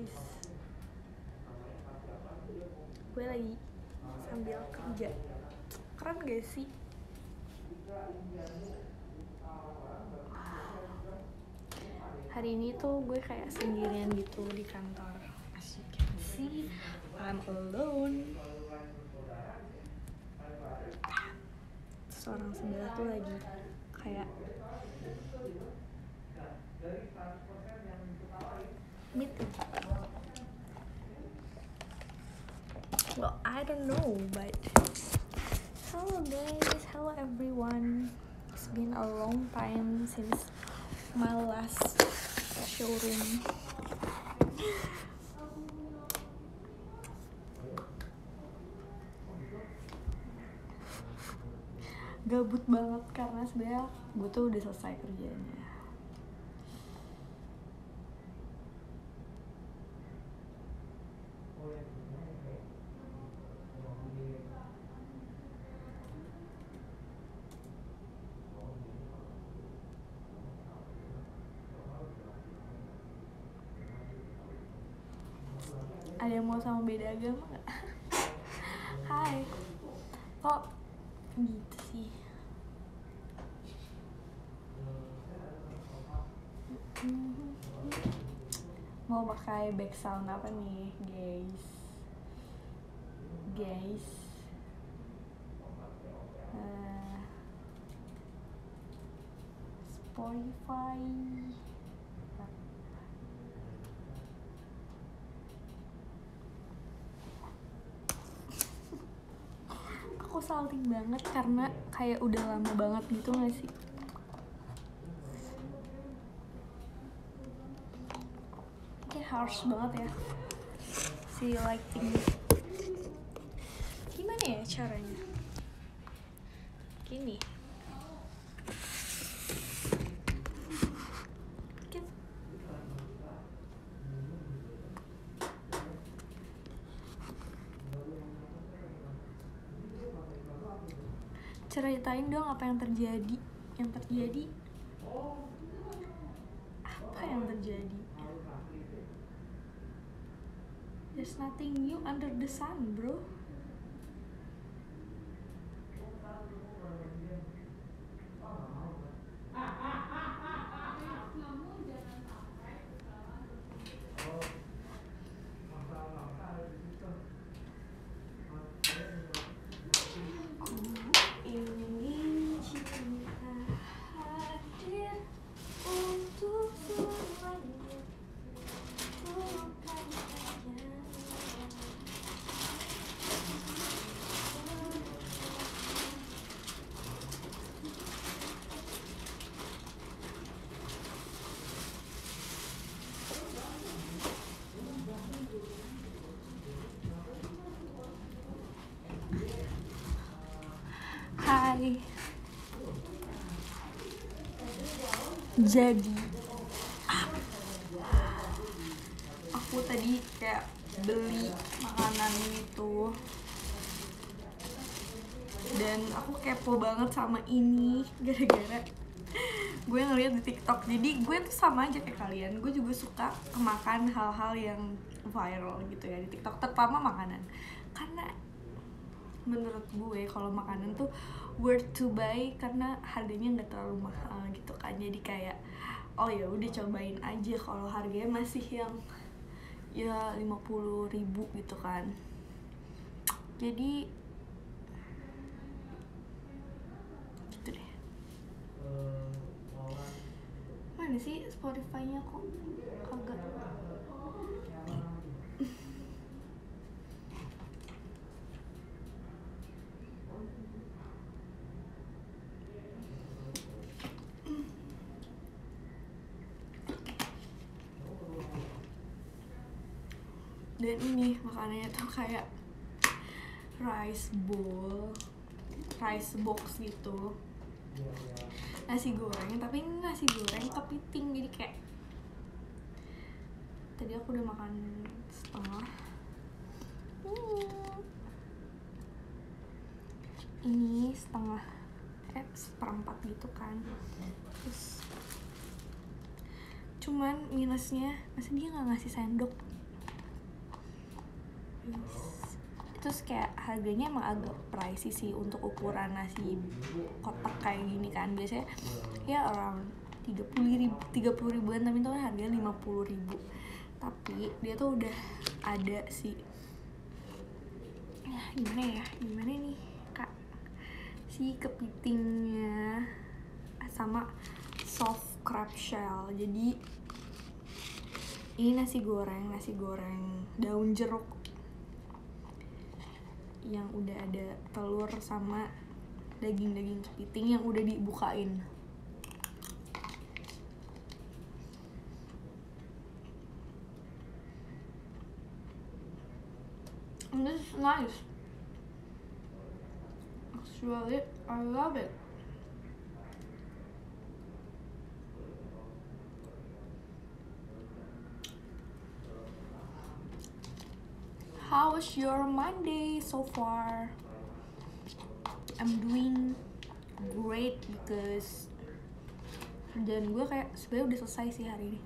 guys, gue lagi sambil kerja. Keren gak sih? Hari ini tuh gue kayak sendirian gitu di kantor. As you can see, I'm alone. Seorang sebelah tuh lagi kayak meeting. Well, I don't know, but hello guys, hello everyone. It's been a long time since my last showroom. Gabut banget karena sebenarnya gue tuh udah selesai kerjanya. Ada yang mau sama beda agama gak? Hai. Kok gitu sih? Mau pakai back sound apa nih guys? Spotify. Aku salting banget karena kayak udah lama banget gitu gak sih? Kayak harsh banget ya si lighting. Gimana ya caranya? Gini. Ceritain dong apa yang terjadi. Apa yang terjadi? There's nothing new under the sun, bro. Hai. Jadi aku tadi kayak beli makanan gitu dan aku kepo banget sama ini gara-gara gue ngeliat di TikTok. Jadi gue tuh sama aja kayak kalian, gue juga suka kemakan hal-hal yang viral gitu ya di TikTok, terutama makanan. Karena menurut gue kalau makanan tuh worth to buy karena harganya nggak terlalu mahal gitu kan. Jadi kayak oh ya udah cobain aja kalau harganya masih yang ya 50.000 gitu kan. Jadi gitu deh. Mana sih Spotify-nya kok kagak? Dan ini makanannya tuh kayak rice box gitu, nasi goreng, tapi ini nasi goreng kepiting. Jadi kayak tadi aku udah makan setengah, ini setengah seperempat gitu kan. Terus cuman minusnya masa dia nggak ngasih sendok. Terus kayak harganya emang agak pricey sih untuk ukuran nasi kotak kayak gini kan. Biasanya ya around 30 ribuan, tapi itu kan harganya 50 ribu. Tapi dia tuh udah ada sih, ya gimana nih kak, si kepitingnya sama soft crab shell. Jadi ini nasi goreng daun jeruk yang udah ada telur sama daging kepiting yang udah dibukain. And this is nice. Actually, I love it. How was your Monday so far? I'm doing great because kerjaan gue kayak sebenarnya udah selesai sih hari ini.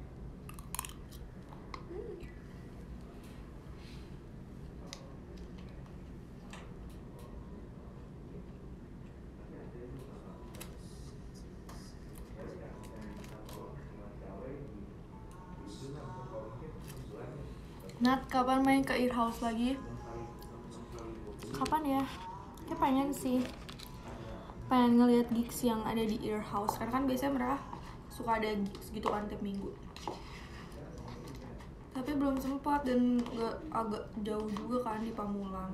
Nat, kapan main ke Ear House lagi? Kapan ya? Kayak pengen sih, pengen ngeliat gigs yang ada di Ear House, karena kan biasanya mereka suka ada gigs gitu kan tiap minggu. Tapi belum sempat dan agak jauh juga kan di Pamulang.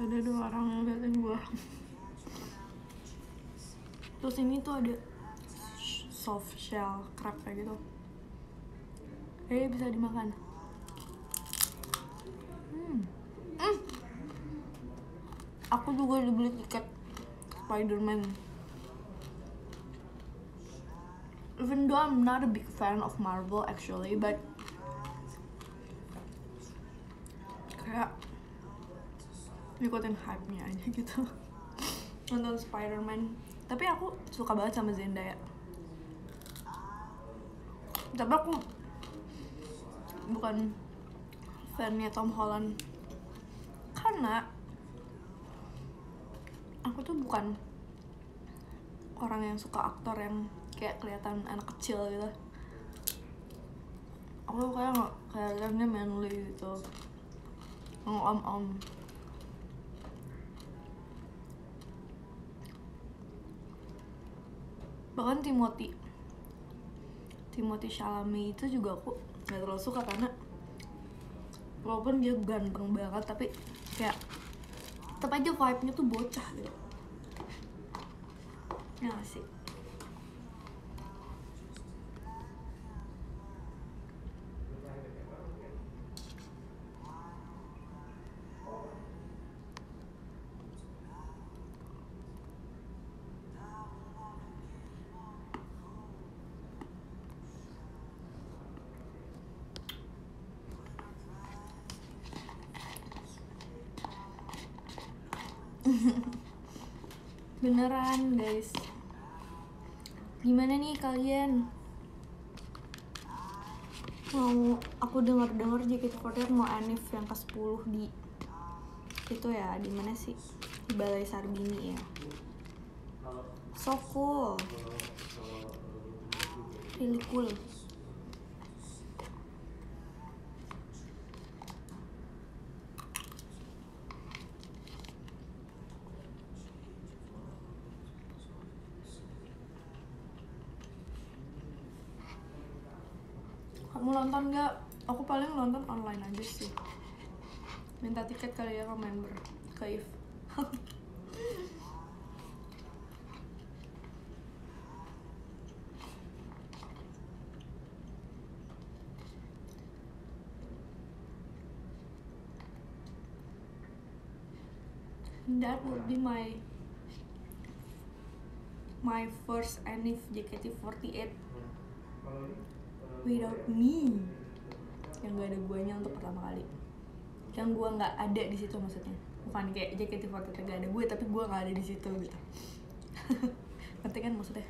Ada 2 orang ngeliatin gua. Terus ini tuh ada soft shell crab kayak gitu. Bisa dimakan. Aku juga udah beli tiket Spider-Man. Even though I'm not a big fan of Marvel actually, but kayak ikutin hype-nya aja gitu nonton Spider-Man. Tapi aku suka banget sama Zendaya. Tapi aku bukan fan-nya Tom Holland karena aku tuh bukan orang yang suka aktor yang kayak kelihatan anak kecil gitu. Aku kayak nggak, kayaknya manly gitu, om. Bahkan Timothy Chalamet itu juga aku gak terlalu suka, karena walaupun dia ganteng banget tapi kayak tetep aja vibe-nya tuh bocah gitu. Ya gak sih? Beneran guys. Gimana nih kalian? Mau aku dengar JKT48 mau Anif yang ke-10 di itu ya, di mana sih? Di Balai Sarbini ya. So cool. Really cool. Kamu nonton nggak? Aku paling nonton online aja sih. Minta tiket kali ya ke member, ke If. That would be my My first NIF JKT48 Without Me, yang gak ada guanya untuk pertama kali, yang gue nggak ada di situ maksudnya, bukan kayak JKT48 gak ada gue tapi gue nggak ada di situ gitu. Ngerti kan maksudnya?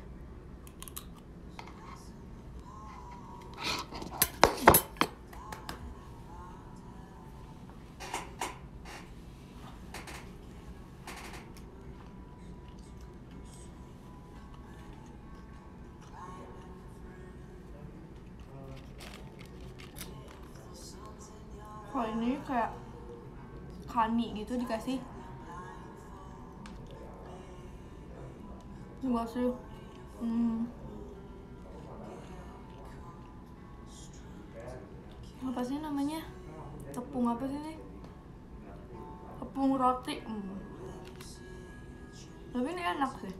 Kalau ini kayak kani gitu dikasih enggak sih, apa sih namanya, tepung apa sih nih, tepung roti, tapi ini enak sih.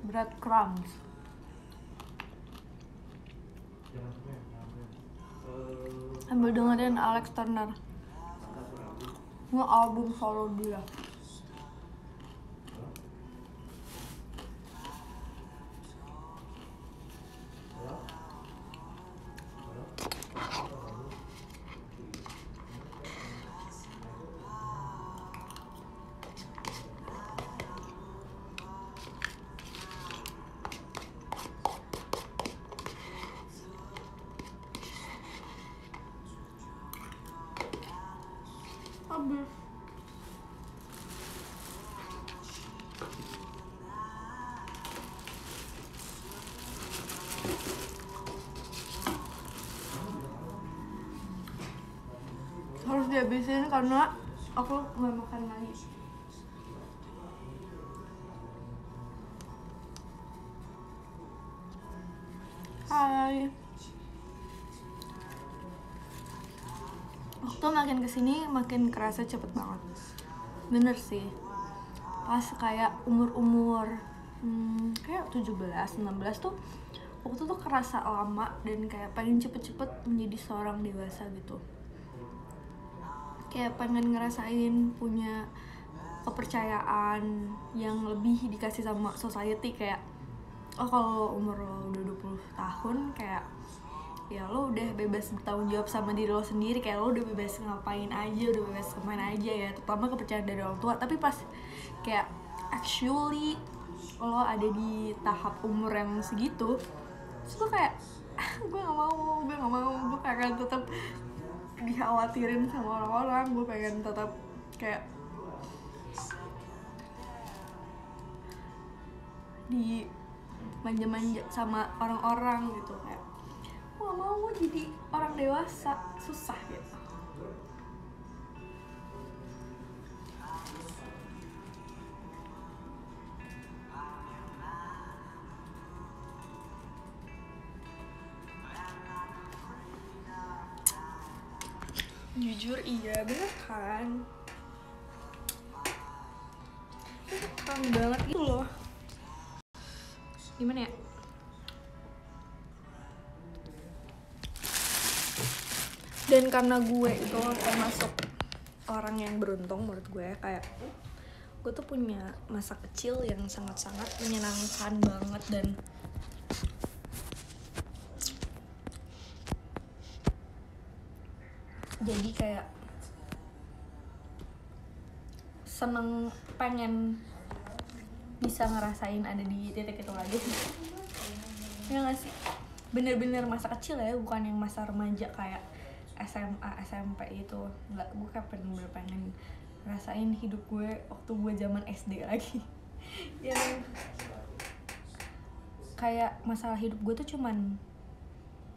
Breadcrumbs. Ambil dengerin Alex Turner, ini album solo dia. Habis. Harus dihabisin karena aku nggak makan lagi. Hai. Waktu makin kesini makin kerasa cepet banget. Bener sih. Pas kayak umur kayak 17-16 tuh waktu tuh kerasa lama dan kayak pengen cepet-cepet menjadi seorang dewasa gitu. Kayak pengen ngerasain punya kepercayaan yang lebih dikasih sama society, kayak oh kalau umur lo udah 20 tahun kayak ya lo udah bebas bertanggung jawab sama diri lo sendiri, kayak lo udah bebas ngapain aja, udah bebas kemana aja ya, terutama kepercayaan dari orang tua. Tapi pas kayak actually lo ada di tahap umur yang segitu, terus gue kayak gue gak mau, gue pengen tetap dikhawatirin sama orang-orang, gue pengen tetap kayak di manja-manja sama orang-orang gitu, kayak gue gak mau gue jadi orang dewasa, susah gitu. Jujur iya, bener kan? Keren banget gitu loh. Gimana ya? Dan karena gue itu termasuk orang yang beruntung menurut gue, kayak gue tuh punya masa kecil yang sangat-sangat menyenangkan banget, dan jadi kayak seneng, pengen bisa ngerasain ada di titik itu lagi. Ya gak sih? Bener-bener masa kecil ya, bukan yang masa remaja kayak SMA, SMP itu. Enggak, gue kayak bener-bener pengen ngerasain hidup gue waktu gue zaman SD lagi. Yang kayak masalah hidup gue tuh cuman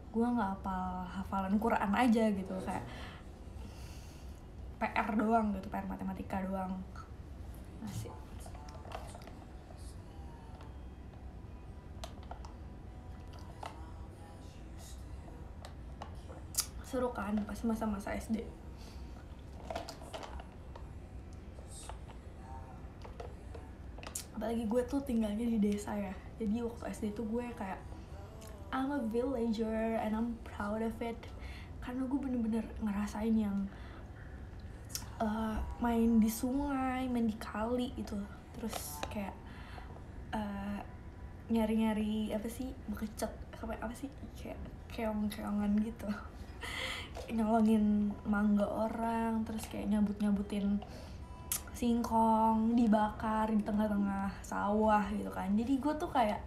gue gak hafal hafalan Quran aja gitu, kayak PR doang gitu, PR matematika doang. Asik. Seru kan pas masa-masa SD. Apalagi gue tuh tinggalnya di desa ya, jadi waktu SD tuh gue kayak I'm a villager and I'm proud of it, karena gue bener-bener ngerasain yang main di sungai, main di kali gitu, terus kayak nyari-nyari apa sih, bekecet apa sih, kayak keong-keongan gitu nyolongin mangga orang, terus kayak nyabut-nyabutin singkong dibakar di tengah-tengah sawah gitu kan. Jadi gue tuh kayak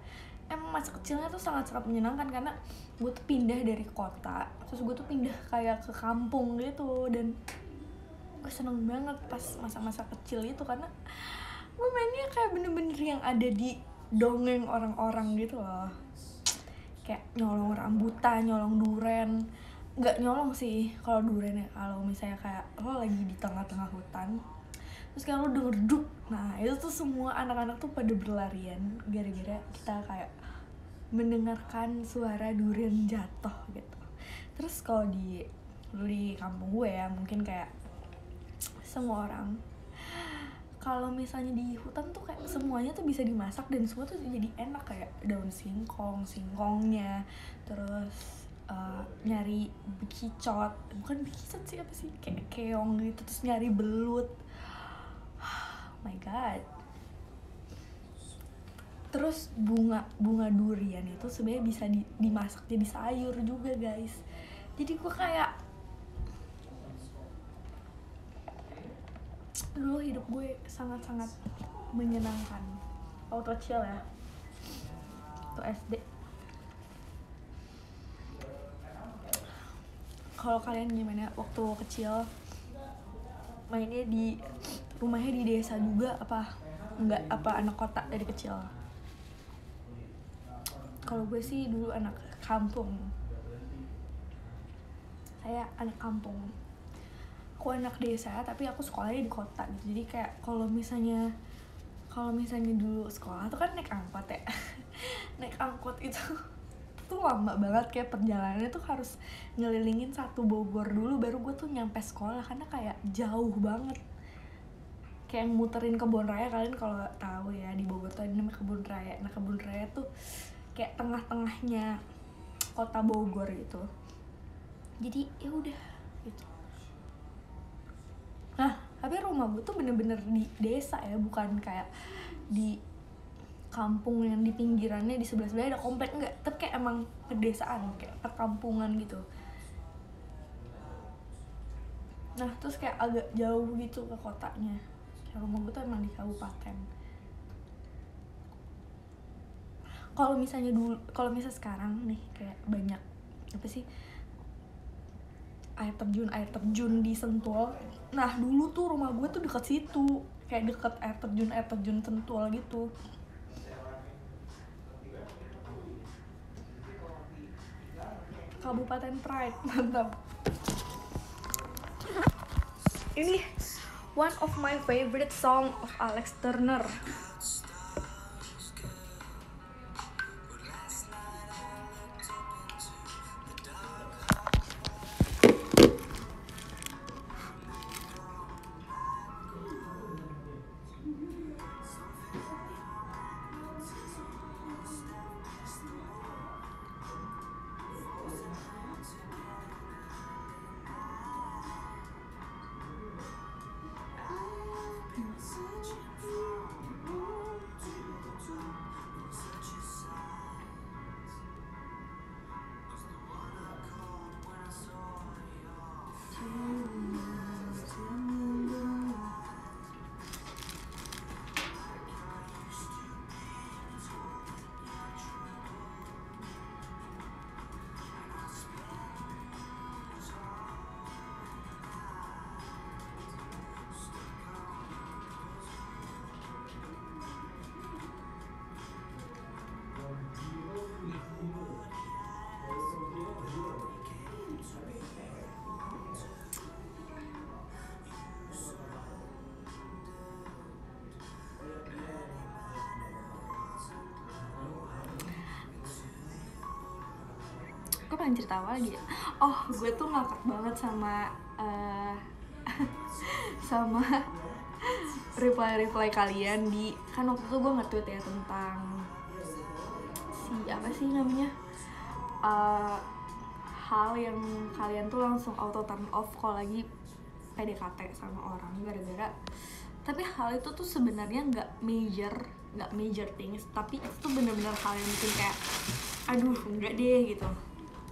emang masa kecilnya tuh sangat-sangat menyenangkan, karena gue tuh pindah dari kota, terus gue tuh pindah kayak ke kampung gitu, dan gue seneng banget pas masa-masa kecil itu, karena gue mainnya kayak bener-bener yang ada di dongeng orang-orang gitu loh, kayak nyolong rambutan, nyolong duren. Nggak nyolong sih kalau duren ya, kalau misalnya kayak lo lagi di tengah-tengah hutan terus kayak lo denger duk, nah itu tuh semua anak-anak tuh pada berlarian gara-gara kita kayak mendengarkan suara durian jatuh gitu. Terus kalau di kampung gue ya, mungkin kayak semua orang kalau misalnya di hutan tuh kayak semuanya tuh bisa dimasak dan semua tuh jadi enak, kayak daun singkongnya, terus nyari bekicot, bukan bekicot sih, apa sih, kayak keong gitu, terus nyari belut. Oh my god. Terus bunga durian itu sebenarnya bisa dimasak jadi sayur juga guys. Jadi gue kayak dulu hidup gue sangat-sangat menyenangkan waktu kecil ya, waktu SD. Kalau kalian gimana waktu kecil, mainnya di rumahnya di desa juga apa enggak, apa anak kota dari kecil? Kalau gue sih dulu anak kampung, saya anak kampung. Aku anak desa tapi aku sekolahnya di kota gitu. Jadi kayak kalau misalnya dulu sekolah tuh kan naik angkot ya naik angkot itu tuh lama banget, kayak perjalanannya tuh harus ngelilingin satu Bogor dulu baru gue tuh nyampe sekolah, karena kayak jauh banget, kayak muterin kebun raya. Kalian kalau tahu ya, di Bogor tuh ada namanya kebun raya. Nah kebun raya tuh kayak tengah-tengahnya kota Bogor gitu, jadi ya udah gitu. Nah tapi rumah gue tuh bener-bener di desa ya, bukan kayak di kampung yang di pinggirannya di sebelah-sebelahnya ada komplek, enggak, tapi kayak emang pedesaan, kayak perkampungan gitu. Nah terus kayak agak jauh gitu ke kotanya, kayak rumah gue tuh emang di kabupaten. Kalau misalnya sekarang nih kayak banyak apa sih, air terjun di Sentul. Nah dulu tuh rumah gue tuh deket situ, kayak deket air terjun Sentul gitu. Kabupaten Pride, mantap. Ini one of my favorite song of Alex Turner. Gue pengen cerita apa lagi ya? Oh, gue tuh ngakak banget sama sama reply kalian di, kan waktu itu gue nge-tweet ya tentang si apa sih namanya, uh, hal yang kalian tuh langsung auto turn off kalau lagi PDKT sama orang gara-gara, tapi hal itu tuh sebenarnya nggak major things, tapi itu tuh bener-bener hal yang bikin kayak aduh enggak deh gitu.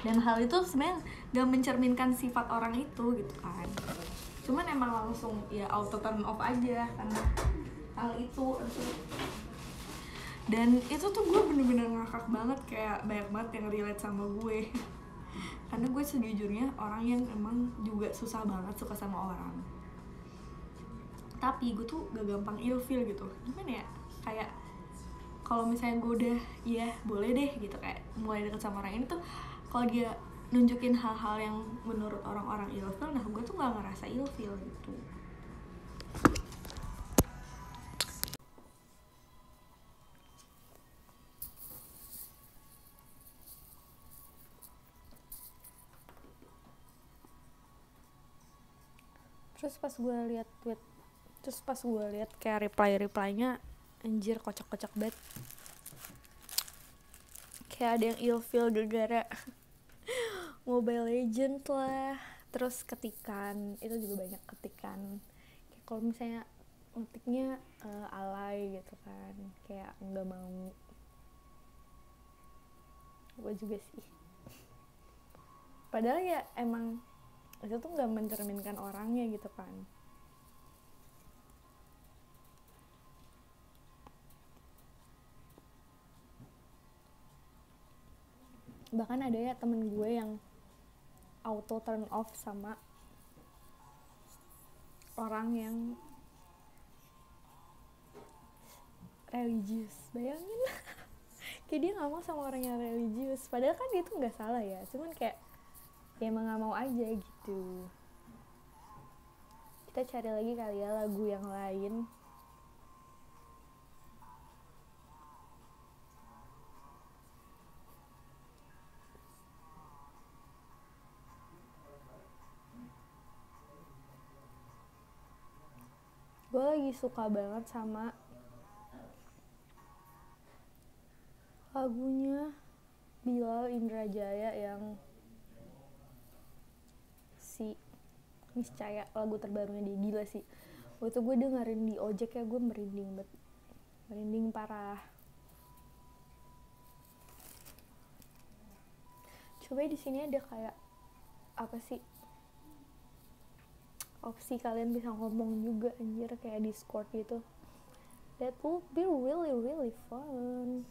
Dan hal itu sebenarnya nggak mencerminkan sifat orang itu gitu kan, cuman emang langsung ya auto turn off aja karena hal itu. Dan itu tuh gue bener-bener ngakak banget, kayak banyak banget yang relate sama gue karena gue sejujurnya orang yang emang juga susah banget suka sama orang, tapi gue tuh gak gampang ilfeel gitu. Gimana ya, kayak kalau misalnya gue udah ya boleh deh gitu, kayak mulai deket sama orang ini tuh, kalau dia nunjukin hal-hal yang menurut orang-orang ilfeel, nah gue tuh gak ngerasa ilfeel gitu. Terus pas gue lihat kayak reply-nya, anjir kocak-kocak banget. Kayak ada yang ilfeel gara-gara Mobile Legend lah, terus ketikan, itu juga banyak ketikan. Kayak kalau misalnya ngetiknya alay gitu kan, kayak nggak mau. Gue juga sih. Padahal ya emang itu tuh nggak mencerminkan orangnya gitu kan. Bahkan ada ya temen gue yang auto turn off sama orang yang religius, bayangin. Kayak dia nggak mau sama orang yang religius, padahal kan dia tuh nggak salah ya, cuman kayak ya emang nggak mau aja gitu. Kita cari lagi kali ya lagu yang lain. Gue lagi suka banget sama lagunya Bilal Indrajaya yang si Niscaya, lagu terbarunya dia, gila sih. Waktu gue dengerin di ojek ya, gue merinding parah. Coba di sini ada kayak apa sih, opsi kalian bisa ngomong juga anjir, kayak Discord gitu. That would be really really fun.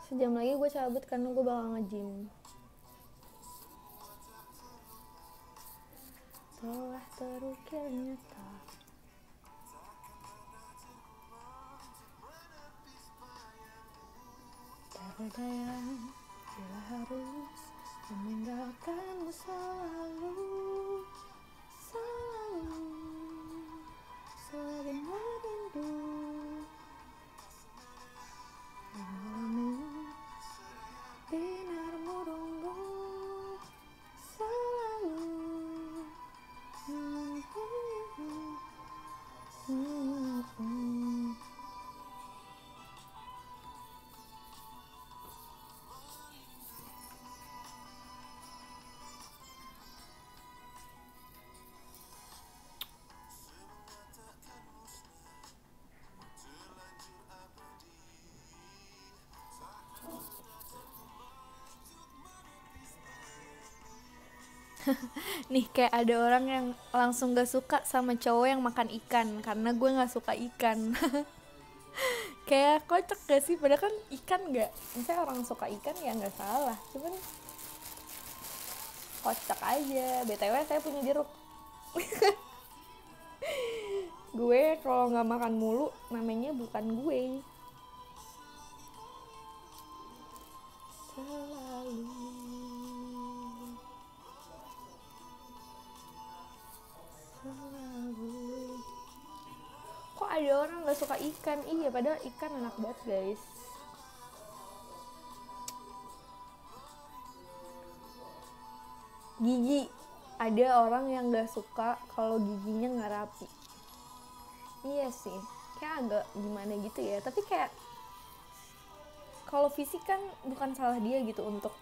Sejam lagi gue cabut karena gue bakal nge-gym. Telah terukir nyata, tak berdaya bila harus meninggalkanmu selalu selagi merindu. Binar murungmu selalu. Nih kayak ada orang yang langsung gak suka sama cowok yang makan ikan karena gue gak suka ikan. Kayak kocak gak sih, padahal kan ikan gak, misalnya orang suka ikan ya gak salah, cuman kocak aja. BTW saya punya jeruk. Gue kalau gak makan mulu namanya bukan gue. Selalu. Kok ada orang gak suka ikan? Iya, padahal ikan enak banget guys. Gigi, ada orang yang gak suka kalau giginya gak rapi. Iya sih, kayak agak gimana gitu ya, tapi kayak kalau fisik kan bukan salah dia gitu, untuk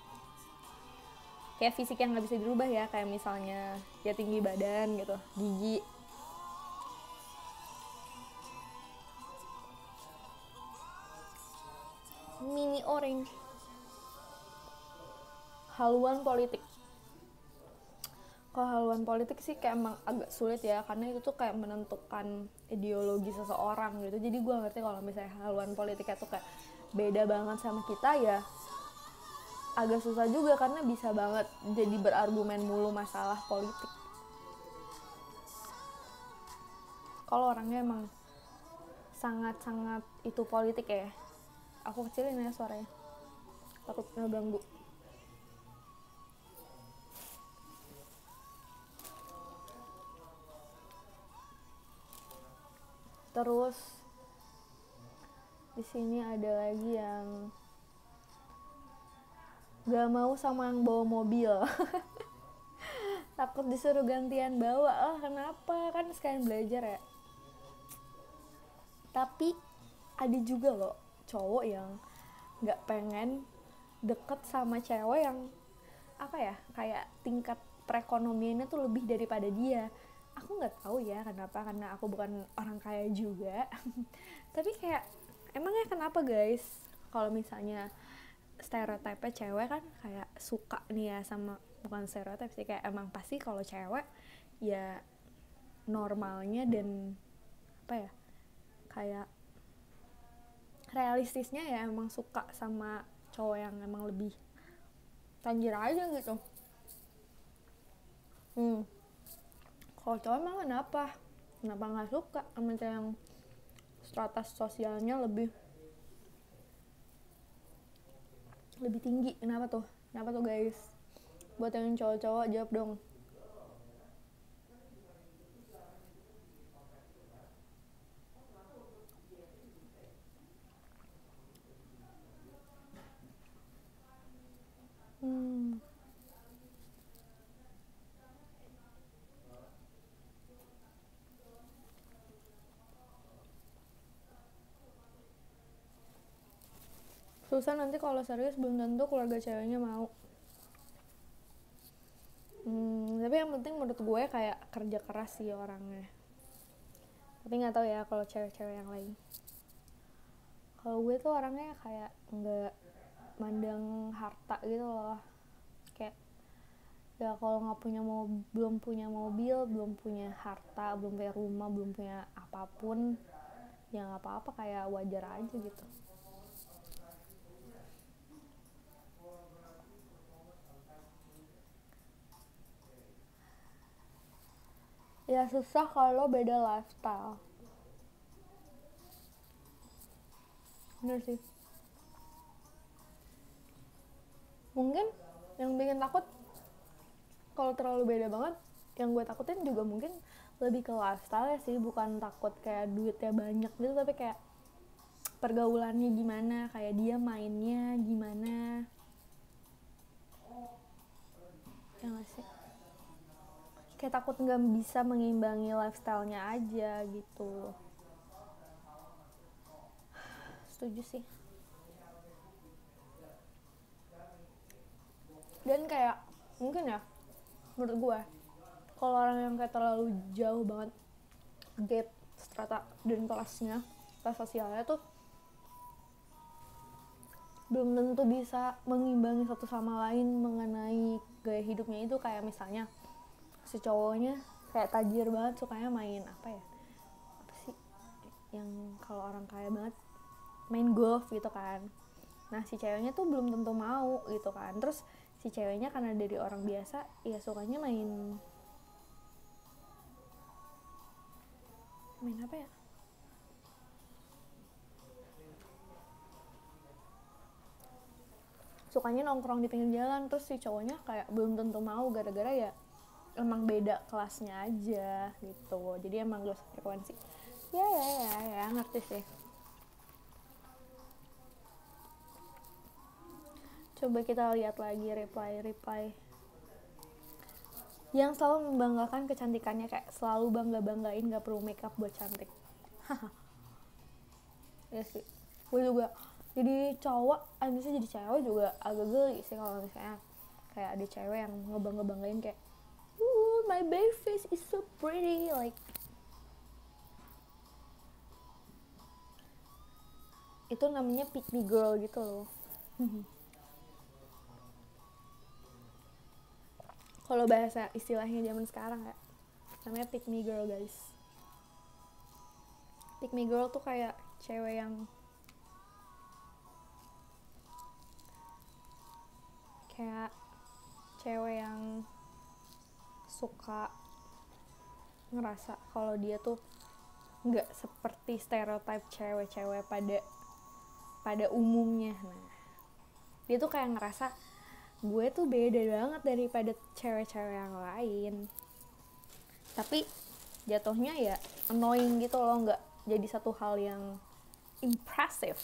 kayak fisik yang nggak bisa dirubah ya, kayak misalnya ya tinggi badan gitu, gigi. Mini orange. Haluan politik. Kalau haluan politik sih kayak emang agak sulit ya, karena itu tuh kayak menentukan ideologi seseorang gitu. Jadi gue ngerti kalau misalnya haluan politiknya tuh kayak beda banget sama kita ya, agak susah juga karena bisa banget jadi berargumen mulu masalah politik. Kalau orangnya emang sangat-sangat itu politik ya. Aku kecilin ya suaranya, takut ngeganggu. Terus di sini ada lagi yang gak mau sama yang bawa mobil. Takut disuruh gantian bawa. Kenapa, kan sekalian belajar ya. Tapi ada juga loh cowok yang gak pengen deket sama cewek yang apa ya, kayak tingkat perekonomiannya tuh lebih daripada dia. Aku nggak tahu ya kenapa, karena aku bukan orang kaya juga. Tapi kayak emangnya kenapa guys, kalau misalnya stereotipnya cewek kan kayak suka nih ya sama, bukan stereotip sih, kayak emang pasti kalau cewek ya normalnya dan apa ya, kayak realistisnya ya emang suka sama cowok yang emang lebih tajir aja gitu. Kalau cowok emang kenapa nggak suka sama cewek yang strata sosialnya lebih tinggi? Kenapa tuh guys? Buat yang cowok-cowok jawab dong. Susah nanti kalau serius, belum tentu keluarga ceweknya mau. Tapi yang penting menurut gue kayak kerja keras sih orangnya. Tapi nggak tahu ya kalau cewek-cewek yang lain. Kalau gue tuh orangnya kayak nggak mandang harta gitu loh. Kayak ya kalau nggak punya belum punya mobil, belum punya harta, belum punya rumah, belum punya apapun, ya nggak apa-apa, kayak wajar aja gitu. Ya susah kalau beda lifestyle. Bener sih. Mungkin yang bikin takut kalau terlalu beda banget, yang gue takutin juga mungkin lebih ke lifestyle ya sih, bukan takut kayak duitnya banyak gitu, tapi kayak pergaulannya gimana, kayak dia mainnya gimana, ya gak sih? Kayak takut nggak bisa mengimbangi lifestyle-nya aja gitu. Setuju sih. Dan kayak mungkin ya, menurut gue kalau orang yang kayak terlalu jauh banget gap strata dan kelasnya, kelas sosialnya tuh belum tentu bisa mengimbangi satu sama lain mengenai gaya hidupnya itu. Kayak misalnya si cowoknya kayak tajir banget, sukanya main apa sih yang kalau orang kaya banget, main golf gitu kan. Nah si ceweknya tuh belum tentu mau gitu kan. Terus si ceweknya karena dari orang biasa ya sukanya main apa ya, sukanya nongkrong di pinggir jalan. Terus si cowoknya kayak belum tentu mau, gara-gara ya emang beda kelasnya aja gitu. Jadi emang gak frekuensi. Ya ngerti sih. Coba kita lihat lagi reply yang selalu membanggakan kecantikannya, kayak selalu banggain gak perlu makeup buat cantik. Ya sih, gue juga jadi cowok, misalnya jadi cewek juga agak geli sih kalau misalnya kayak ada cewek yang ngebanggain kayak, my bare face is so pretty, like itu namanya pick me girl gitu loh. Kalau bahasa istilahnya zaman sekarang ya, namanya pick me girl guys. Pick me girl tuh kayak cewek yang kayak cewek yang suka ngerasa kalau dia tuh nggak seperti stereotip cewek-cewek pada umumnya. Nah, dia tuh kayak ngerasa gue tuh beda banget daripada cewek-cewek yang lain, tapi jatuhnya ya annoying gitu loh, nggak jadi satu hal yang impressive.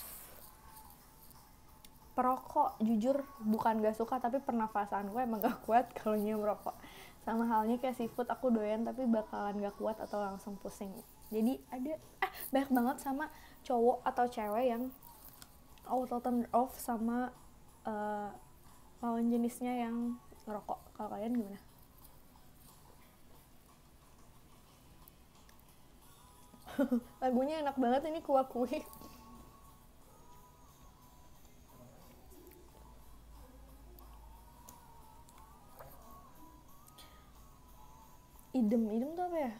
Perokok jujur bukan gak suka, tapi pernafasan gue emang gak kuat kalau merokok. Sama halnya kayak seafood, aku doyan tapi bakalan gak kuat atau langsung pusing. Jadi ada banyak banget sama cowok atau cewek yang auto turn off sama lawan jenisnya yang ngerokok. Kalau kalian gimana? Lagunya enak banget ini, kuakui. Idem tuh apa ya?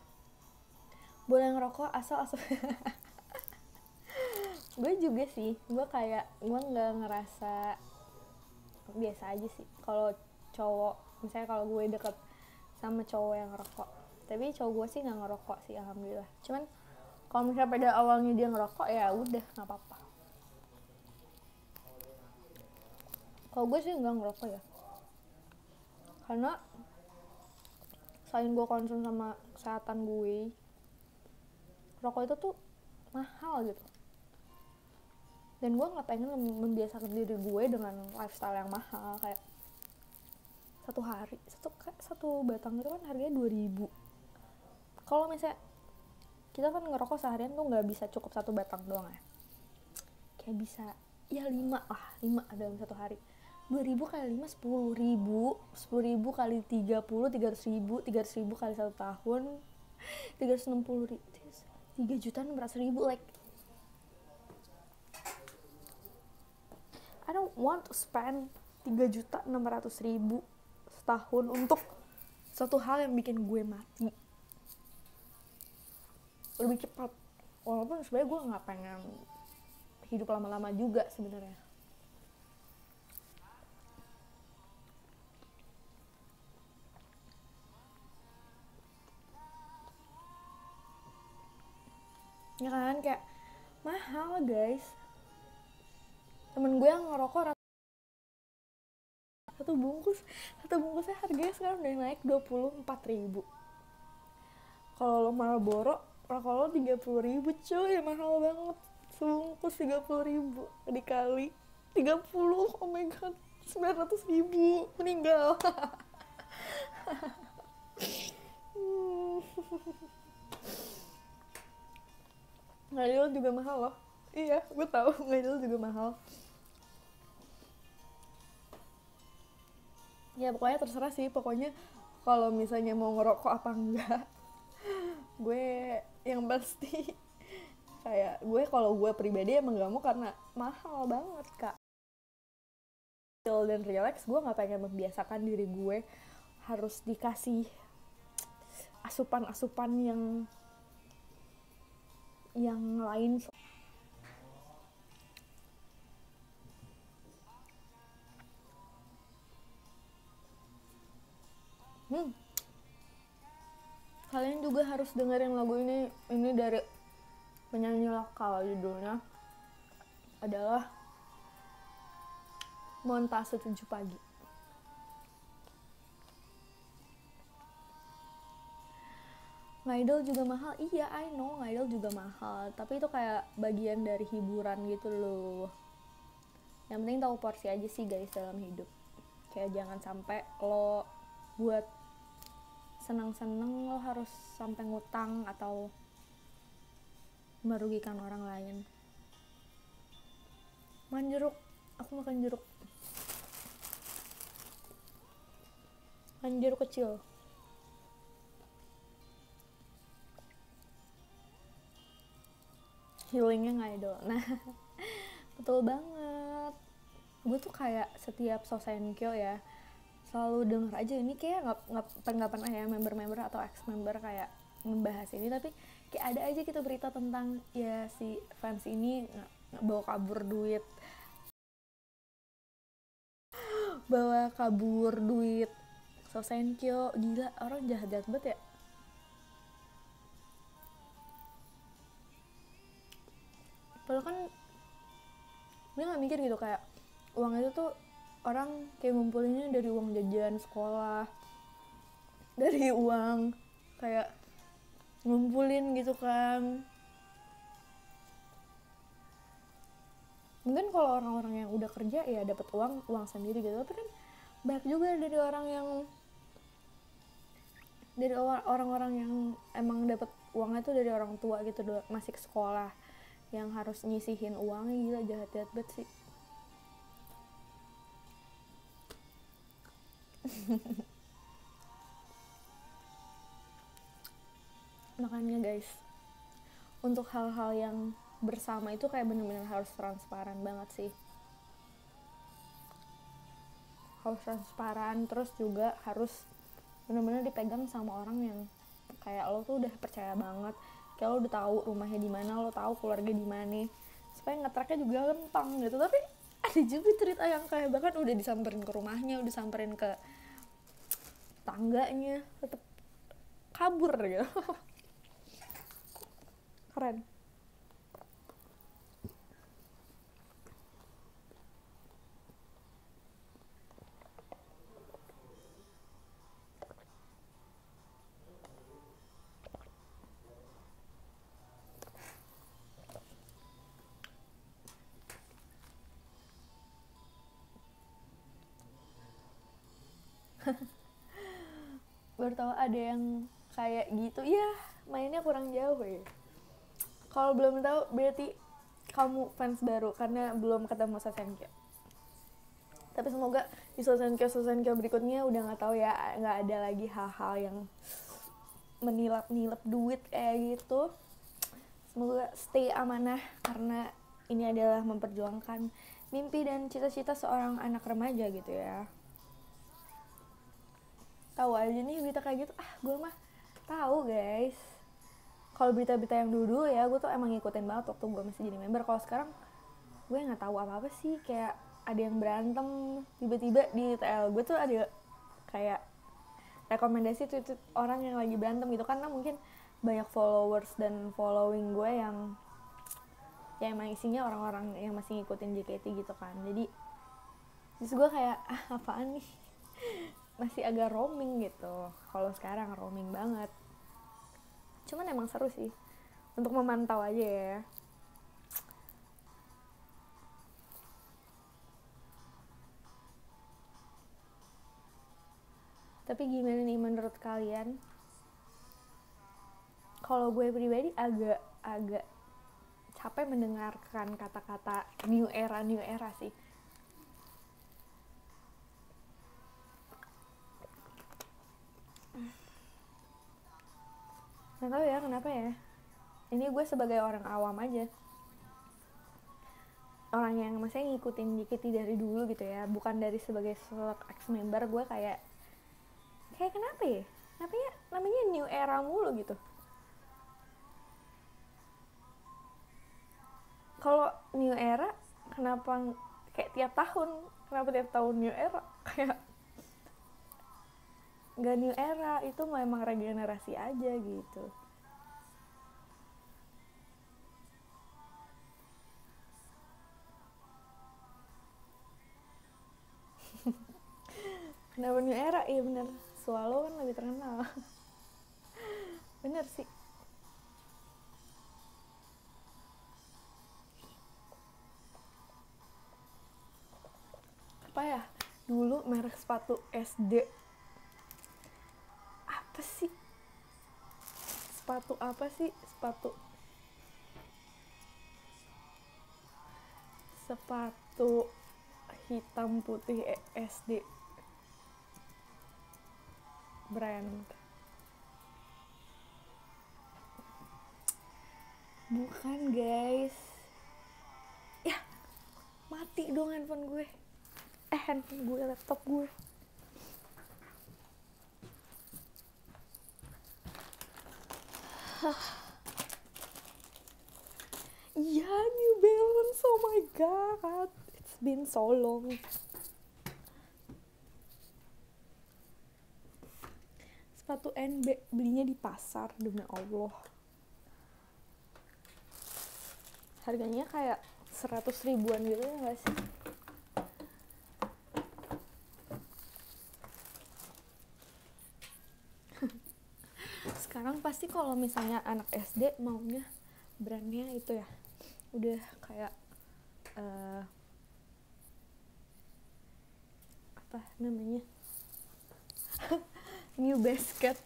Boleh ngerokok asal gue juga sih, gue nggak ngerasa, biasa aja sih kalau cowok, misalnya kalau gue deket sama cowok yang ngerokok, tapi cowok gue sih nggak ngerokok sih alhamdulillah. Cuman kalau misalnya pada awalnya dia ngerokok ya udah nggak apa-apa. Kalau gue sih nggak ngerokok ya, karena selain gue concern sama kesehatan gue, rokok itu tuh mahal gitu, dan gue nggak pengen membiasakan diri gue dengan lifestyle yang mahal. Kayak satu batang itu kan harganya 2.000. Kalau misalnya kita kan ngerokok seharian tuh nggak bisa cukup satu batang doang ya, kayak bisa ya 5 dalam satu hari. 2.000 kali 5 10.000, 10.000 kali 30, 300.000 kali 1 tahun 360.000, 3.600.000. Like I don't want to spend 3.600.000 setahun untuk satu hal yang bikin gue mati lebih cepat. Walaupun sebenarnya gue nggak pengen hidup lama-lama juga sebenarnya. Ya kan, kayak mahal guys. Temen gue yang ngerokok satu bungkusnya harganya sekarang udah naik 24.000. Kalau lo Marlboro rokok lo 30.000 cuy, mahal banget. Sebungkus 30.000 dikali 30, oh my god, 900.000, meninggal. Ngadil juga mahal loh. Iya, gue tahu ngadil juga mahal. Ya pokoknya terserah sih, pokoknya kalau misalnya mau ngerokok apa enggak, gue yang pasti kayak kalau gue pribadi emang gak mau karena mahal banget kak. Chill dan relax, gue nggak pengen membiasakan diri gue harus dikasih asupan-asupan yang lain. Kalian juga harus dengerin lagu ini dari penyanyi lokal, judulnya adalah Montase 7 Pagi. Ngidol juga mahal, iya I know ngidol juga mahal, tapi itu kayak bagian dari hiburan gitu loh. Yang penting tahu porsi aja sih guys dalam hidup. Kayak jangan sampai lo buat seneng-seneng lo harus sampai ngutang atau merugikan orang lain. Makan jeruk, aku makan jeruk kecil. Healingnya nggak idol. Nah, betul banget. Gue tuh kayak setiap Sosenkyo ya selalu denger aja ini, kayak nggak pernah ya member atau ex member kayak membahas ini, tapi kayak ada aja gitu berita tentang ya si fans ini bawa kabur duit Sosenkyo. Gila, orang jahat banget ya. Padahal kan dia nggak mikir gitu kayak uang itu tuh orang kayak ngumpulinnya dari uang jajan sekolah, dari uang kayak ngumpulin gitu kan. Mungkin kalau orang-orang yang udah kerja ya dapat uang sendiri gitu, tapi kan banyak juga dari orang-orang yang emang dapat uangnya tuh dari orang tua gitu, masih ke sekolah, yang harus nyisihin uangnya. Gila, jahat banget sih. Makanya guys, untuk hal-hal yang bersama itu kayak bener-bener harus transparan banget sih. Harus transparan, terus juga harus bener-bener dipegang sama orang yang kayak lo tuh udah percaya banget, kayak lo udah tahu rumahnya di mana, lo tahu keluarga di mana, supaya nge-tracknya juga gampang gitu. Tapi ada juga cerita yang kayak bahkan udah disamperin ke rumahnya, udah samperin ke tangganya, tetap kabur gitu. Keren. Baru tahu ada yang kayak gitu ya, mainnya kurang jauh ya. Kalau belum tahu berarti kamu fans baru karena belum ketemu Sosenkyo. Tapi semoga di Sosenkyo berikutnya udah nggak tahu ya, nggak ada lagi hal-hal yang menilap duit kayak gitu. Semoga stay amanah, karena ini adalah memperjuangkan mimpi dan cita-cita seorang anak remaja gitu ya. Tahu aja nih berita kayak gitu, gue mah tahu guys. Kalau berita-berita yang dulu ya gue tuh emang ngikutin banget waktu gue masih jadi member. Kalau sekarang gue nggak tahu apa-apa sih. Kayak ada yang berantem tiba-tiba di TL gue tuh ada kayak rekomendasi tweet orang yang lagi berantem gitu, karena mungkin banyak followers dan following gue yang ya emang isinya orang-orang yang masih ngikutin JKT gitu kan. Jadi terus gue kayak apaan nih, masih agak roaming gitu. Kalau sekarang roaming banget, cuman emang seru sih untuk memantau aja ya. Tapi gimana nih menurut kalian? Kalau gue pribadi agak capek mendengarkan kata-kata new era sih. Nggak tahu ya kenapa ya. Ini gue sebagai orang awam aja, orang yang masih ngikutin JKT dari dulu gitu ya, bukan dari sebagai ex member. Gue kayak kenapa ya, namanya new era mulu gitu. Kalau new era kenapa kayak tiap tahun new era, kayak nggak new era, itu memang regenerasi aja gitu. Kenapa new era? Iya bener, Swallow kan lebih terkenal. Bener sih. Apa ya, dulu merek sepatu SD apa sih, sepatu sepatu hitam putih SD brand. Bukan guys, ya mati dong handphone gue, laptop gue. Iya, New Balance, oh my god, it's been so long. Sepatu NB belinya di pasar, demi Allah. Harganya kayak 100 ribuan gitu ya gak sih? Sekarang pasti kalau misalnya anak SD maunya brandnya itu ya, udah kayak apa namanya, New Basket.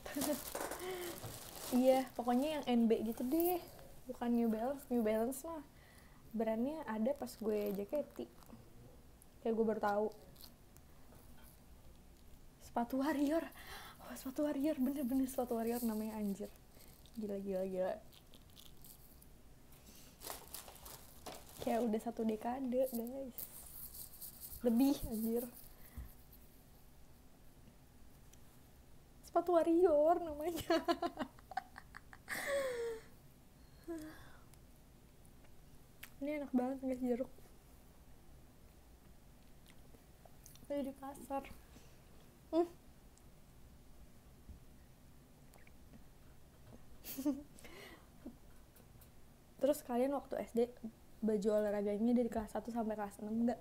Iya, pokoknya yang NB gitu deh, bukan New Balance. New Balance mah brandnya ada pas gue JKT, kayak gue baru tahu. Sepatu Warrior, oh, sepatu Warrior, bener-bener sepatu Warrior namanya, anjir, gila. Kayak udah 1 dekade guys, lebih, anjir. Sepatu Warrior namanya. Ini enak banget guys, jeruk. Ada di pasar. Terus kalian waktu SD baju olahraganya dari kelas 1 sampai kelas 6 enggak?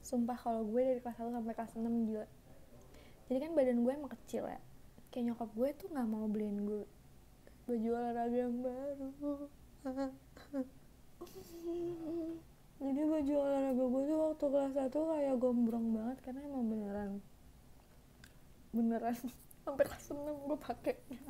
Sumpah kalau gue dari kelas 1 sampai kelas 6 gila. Jadi kan badan gue emang kecil ya, kayak nyokap gue tuh gak mau beliin gue baju olahraga yang baru. Jadi baju olahraga gue tuh waktu kelas 1 kayak gombrong banget, karena emang beneran sampai kelas 6 gue pakainya.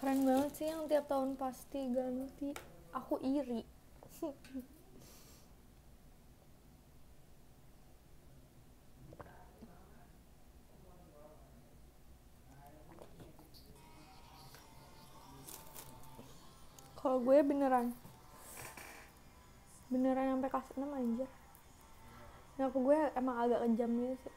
Keren banget sih yang tiap tahun pasti ganti. Aku iri. Kalau gue beneran sampai kelas 6 aja. Nah, aku gue emang agak kejam gitu sih.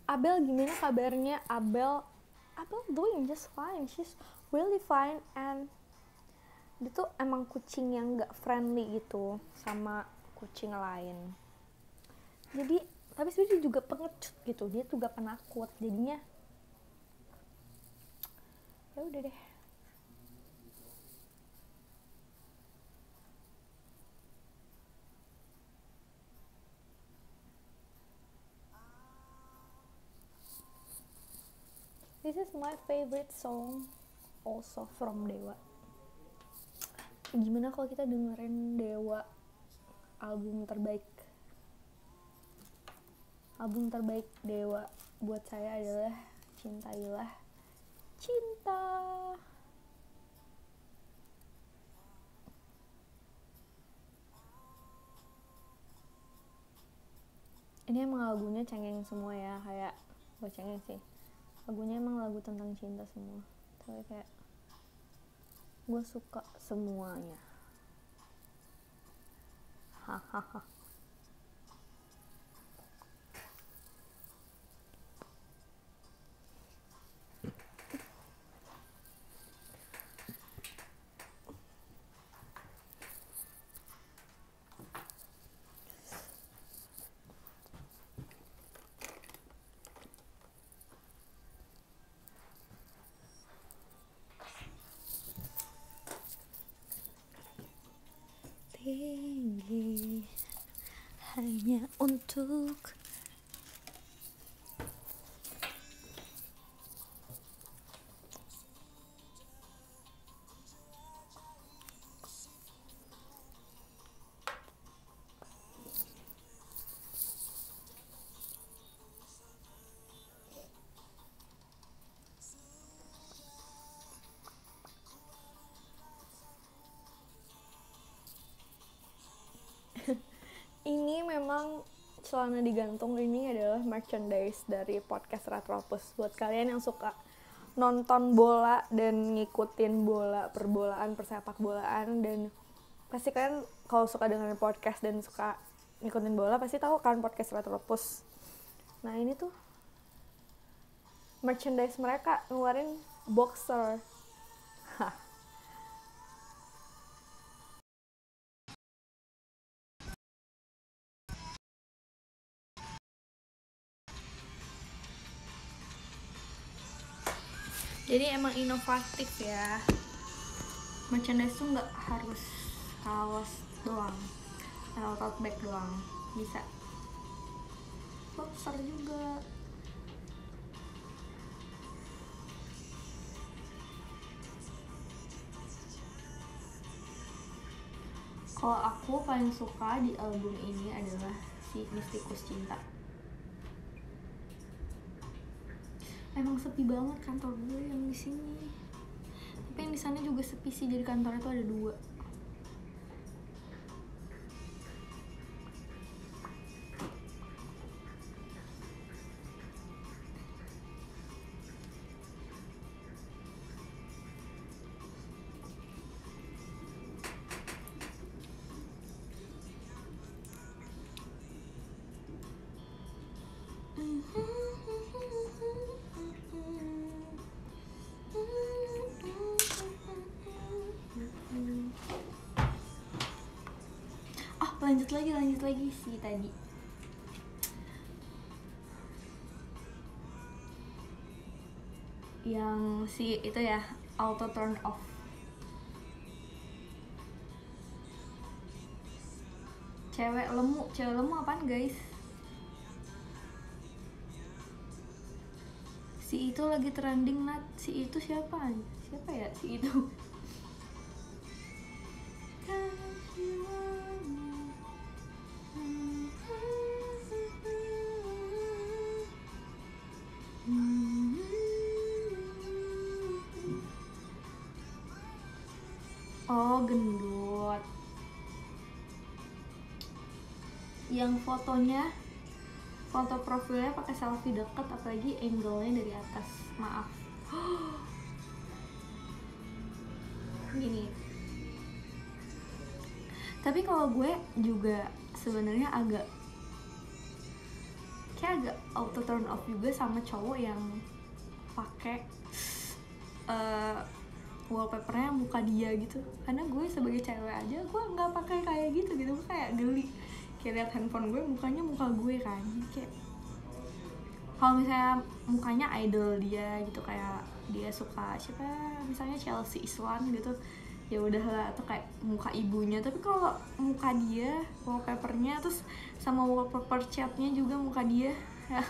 Abel gimana kabarnya? Abel doing just fine, she's really fine, and dia tuh emang kucing yang gak friendly gitu sama kucing lain. Jadi tapi sebenarnya dia juga pengecut gitu, dia juga penakut, jadinya ya udah deh. This is my favorite song also from Dewa. Gimana kalau kita dengerin Dewa album terbaik Dewa buat saya adalah Cintailah Cinta. Ini emang lagunya cengeng semua ya, kayak gue cengeng sih, lagunya emang lagu tentang cinta semua, tapi kayak gue suka semuanya. Hahaha. tinggi hanya untuk ini memang celana digantung ini adalah merchandise dari podcast Retropus. Buat kalian yang suka nonton bola dan ngikutin bola, perbolaan, persepak bolaan, dan pasti kalian kalau suka dengan podcast dan suka ngikutin bola pasti tahu kan podcast Retropus. Nah ini tuh merchandise mereka ngeluarin boxer. Jadi emang inovatif ya. Merchandise tuh nggak harus kaos doang atau tote bag doang, bisa boxer juga. Kalau aku paling suka di album ini adalah si Mistikus Cinta. Emang sepi banget kantor gue yang di sini. Tapi yang di sana juga sepi sih, jadi kantornya tuh ada 2. lanjut lagi sih tadi. Yang si itu ya, auto turn off. Cewek lemu apaan guys? Si itu lagi trending Nat. Si itu siapa ya si itu? Oh, gendut. Yang foto profilnya pakai selfie deket, apalagi angle-nya dari atas. Maaf. Gini. Tapi kalau gue juga sebenarnya agak auto turn off juga sama cowok yang pakai wallpapernya muka dia gitu. Karena gue sebagai cewek aja gue nggak pakai kayak gitu, gue kayak geli. Kayak liat handphone gue mukanya muka gue kan, kayak kalau misalnya mukanya idol dia gitu, kayak dia suka siapa misalnya Chelsea Islan gitu, ya udahlah, atau kayak muka ibunya. Tapi kalau muka dia wallpapernya terus sama wallpaper chatnya juga muka dia, ya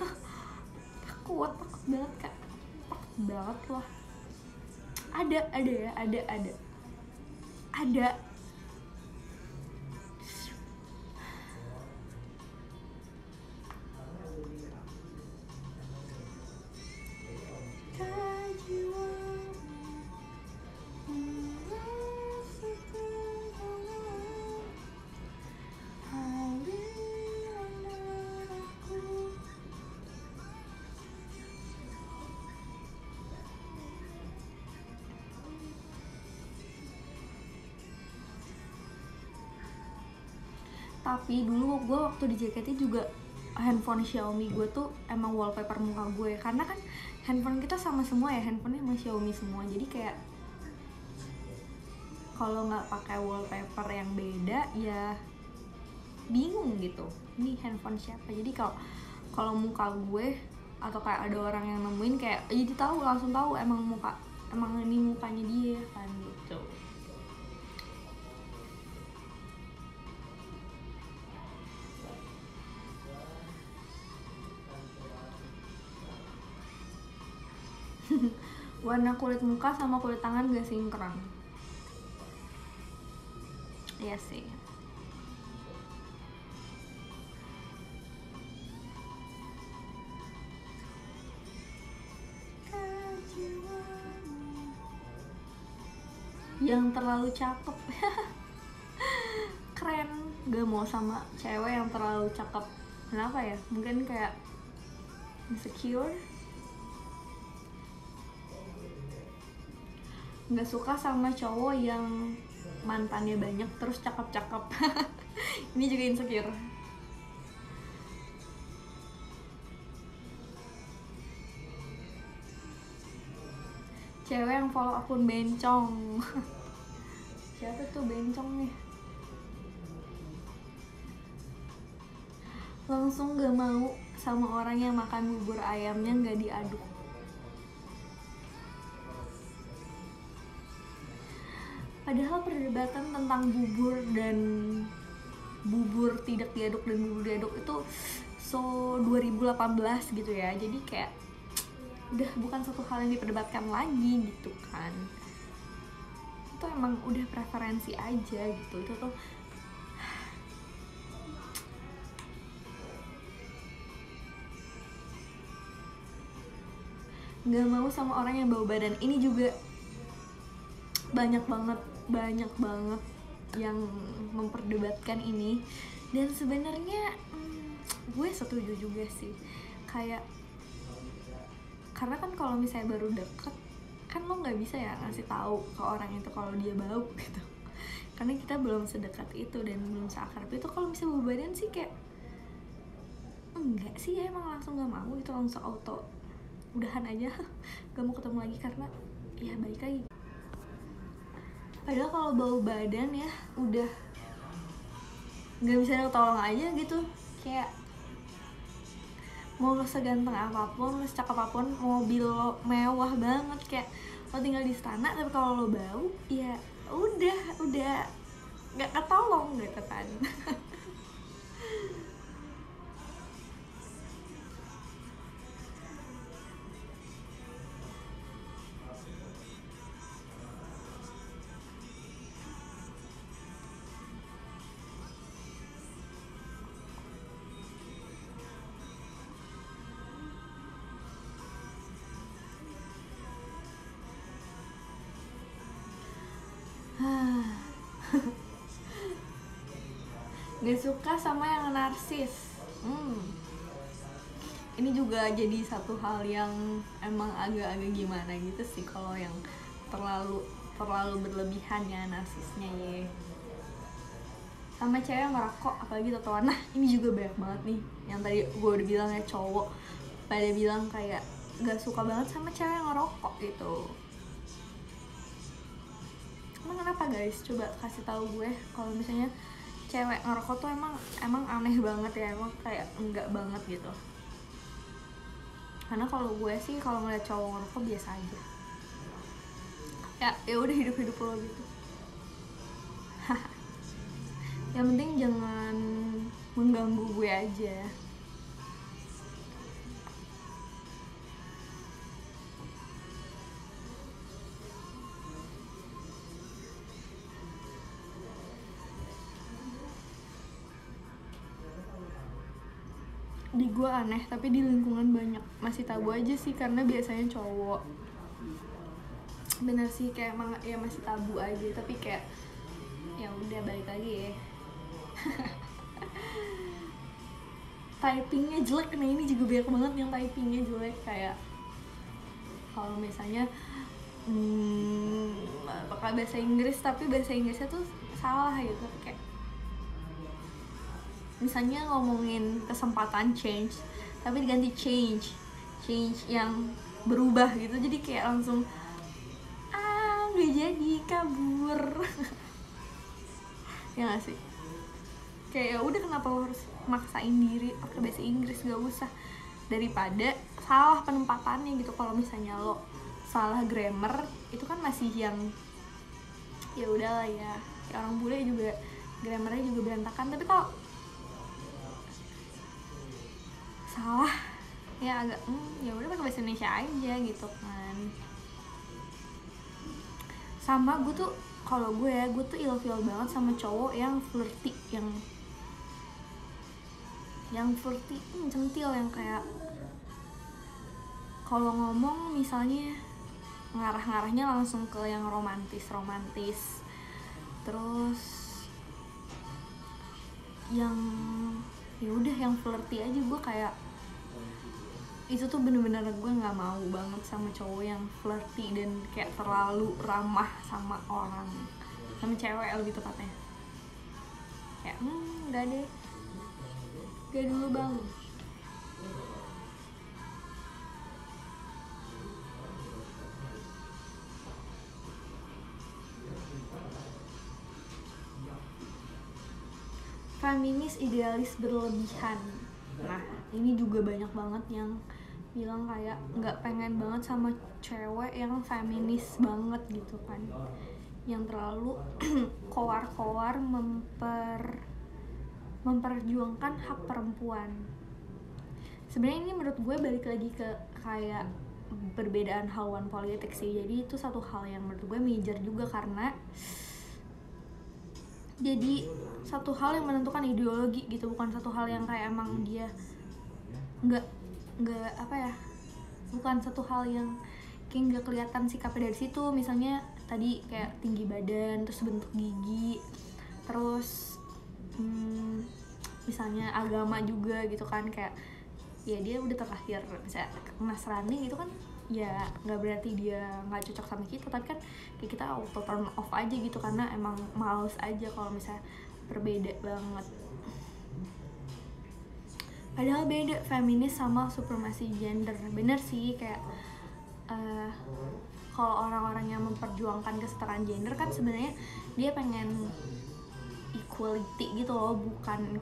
takut banget kak, takut banget loh. Ada Tapi dulu gue waktu di JKT juga handphone Xiaomi gue tuh emang wallpaper muka gue, karena kan handphone kita sama semua ya, handphonenya emang Xiaomi semua. Jadi kayak kalau nggak pakai wallpaper yang beda ya bingung gitu, ini handphone siapa. Jadi kalau muka gue atau kayak ada orang yang nemuin, kayak jadi langsung tahu emang ini mukanya dia kan gitu. Warna kulit muka sama kulit tangan gak sinkron. Iya sih. Yang terlalu cakep. Keren. Gak mau sama cewek yang terlalu cakep. Kenapa ya? Mungkin kayak insecure. Gak suka sama cowok yang mantannya banyak terus cakep-cakep. Ini juga insecure. Cewek yang follow akun bencong. Siapa tuh bencong nih? Langsung gak mau sama orang yang makan bubur ayamnya gak diaduk. Padahal perdebatan tentang bubur dan bubur tidak diaduk dan bubur diaduk itu so 2018 gitu ya. Jadi kayak udah bukan satu hal yang diperdebatkan lagi gitu kan. Itu emang udah preferensi aja gitu. Itu tuh nggak mau sama orang yang bau badan. Ini juga banyak banget yang memperdebatkan ini, dan sebenarnya gue setuju juga sih. Kayak karena kan kalau misalnya baru deket kan lo nggak bisa ya ngasih tahu ke orang itu kalau dia bau gitu, karena kita belum sedekat itu dan belum seakrab itu. Kalau misalnya bau badan sih kayak enggak sih ya, emang langsung nggak mau itu, langsung auto udahan aja. Gak mau ketemu lagi karena ya balik lagi. Padahal kalau bau badan ya udah nggak bisa tolong aja gitu. Kayak mau lo seganteng apapun, lo secakep apapun, mobil lo mewah banget, kayak lo tinggal di istana, tapi kalau lo bau ya udah nggak ketolong gitu kan. Gak suka sama yang narsis. Ini juga jadi satu hal yang emang agak-agak gimana gitu sih, kalau yang terlalu berlebihan ya narsisnya ya. Sama cewek yang ngerokok, apalagi tatoan. Nah ini juga banyak banget nih, yang tadi gue udah bilang ya, cowok pada bilang kayak gak suka banget sama cewek yang ngerokok gitu. Emang kenapa guys? Coba kasih tahu gue kalau misalnya cewek ngerokok tuh emang aneh banget ya, emang kayak enggak banget gitu. Karena kalau gue sih kalau ngeliat cowok ngerokok biasa aja. Ya udah hidup lo gitu. Yang penting jangan mengganggu gue aja. Di gue aneh, tapi di lingkungan banyak masih tabu aja sih, karena biasanya cowok. Bener sih, kayak emang ya masih tabu aja, tapi kayak ya udah balik lagi ya. Typingnya jelek nih, ini juga banyak banget yang typingnya jelek. Kayak kalau misalnya pakai bahasa Inggris tapi bahasa Inggrisnya tuh salah gitu, kayak misalnya ngomongin kesempatan change tapi diganti change yang berubah gitu, jadi kayak langsung nggak jadi, kabur. Ya nggak sih, kayak ya udah kenapa lo harus maksain diri pakai bahasa Inggris, gak usah, daripada salah penempatannya gitu. Kalau misalnya lo salah grammar itu kan masih yang ya udahlah ya, orang bule juga grammarnya juga berantakan. Tapi kalau salah ya agak ya udah pakai bahasa Indonesia aja gitu kan. Sama gue tuh kalau gue tuh ilfeel banget sama cowok yang flirty, yang flirty, centil, yang kayak kalau ngomong misalnya ngarahnya langsung ke yang romantis, terus yang ya udah yang flirty aja. Gue kayak itu tuh bener-bener gue nggak mau banget sama cowok yang flirty dan kayak terlalu ramah sama orang, sama cewek lebih tepatnya. Kayak nggak deh, gak dulu bang. Feminis idealis berlebihan. Nah ini juga banyak banget yang bilang kayak nggak pengen banget sama cewek yang feminis banget gitu kan, yang terlalu koar-koar memperjuangkan hak perempuan. Sebenarnya ini menurut gue balik lagi ke kayak perbedaan haluan politik sih. Jadi itu satu hal yang menurut gue major juga, karena jadi satu hal yang menentukan ideologi gitu, bukan satu hal yang kayak emang dia nggak apa ya, bukan satu hal yang kayak nggak kelihatan sikapnya dari situ. Misalnya tadi kayak tinggi badan, terus bentuk gigi, terus misalnya agama juga gitu kan, kayak ya dia udah terlahir misalnya Nasrani gitu kan, ya nggak berarti dia nggak cocok sama kita, tapi kan kayak kita auto turn off aja gitu karena emang males aja kalau misalnya berbeda banget. Padahal beda feminis sama supremasi gender. Bener sih, kayak kalau orang-orang yang memperjuangkan kesetaraan gender kan sebenarnya dia pengen equality gitu loh, bukan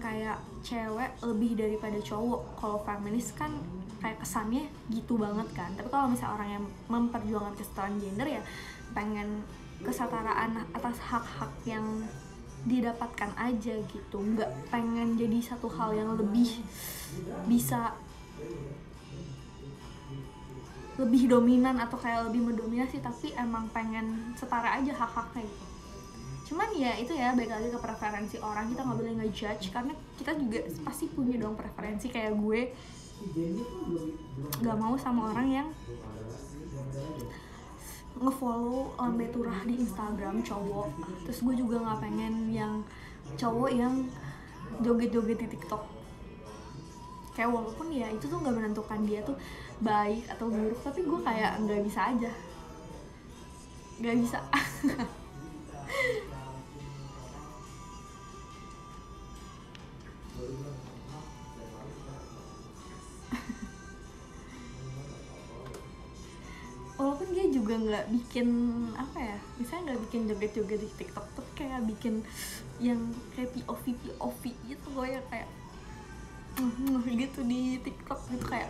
kayak cewek lebih daripada cowok. Kalau feminis kan kayak kesannya gitu banget kan, tapi kalau misalnya orang yang memperjuangkan kesetaraan gender ya pengen kesetaraan atas hak-hak yang didapatkan aja gitu, nggak pengen jadi satu hal yang lebih bisa lebih dominan atau kayak lebih mendominasi, tapi emang pengen setara aja hak-haknya gitu. Cuman ya itu ya, balik lagi ke preferensi orang, kita nggak boleh ngejudge karena kita juga pasti punya dong preferensi. Kayak gue nggak mau sama orang yang ngefollow Lambe Turah di Instagram cowok, terus gue juga nggak pengen yang cowok yang joget-joget di TikTok. Kayak walaupun ya itu tuh nggak menentukan dia tuh baik atau buruk, tapi gue kayak nggak bisa aja, nggak bisa. Walaupun dia juga nggak bikin apa ya, misalnya nggak bikin joget-joget di TikTok, tapi kayak bikin yang kayak POV gitu loh, ya kayak gitu di TikTok gitu, kayak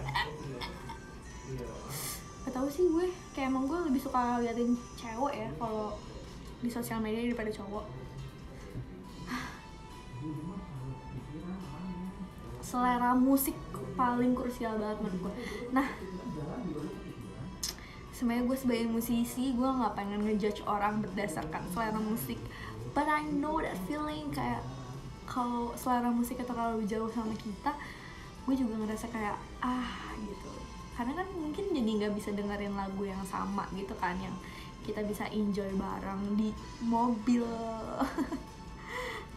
gak tau sih gue, kayak emang gue lebih suka liatin cewek ya kalau di sosial media daripada cowok. Selera musik paling krusial banget menurut gue. Nah sebenarnya gue sebagai musisi, gue nggak pengen ngejudge orang berdasarkan selera musik, but I know that feeling, kayak kalau selera musiknya terlalu jauh sama kita, gue juga ngerasa kayak gitu. Karena kan mungkin jadi nggak bisa dengerin lagu yang sama gitu kan, yang kita bisa enjoy bareng di mobil.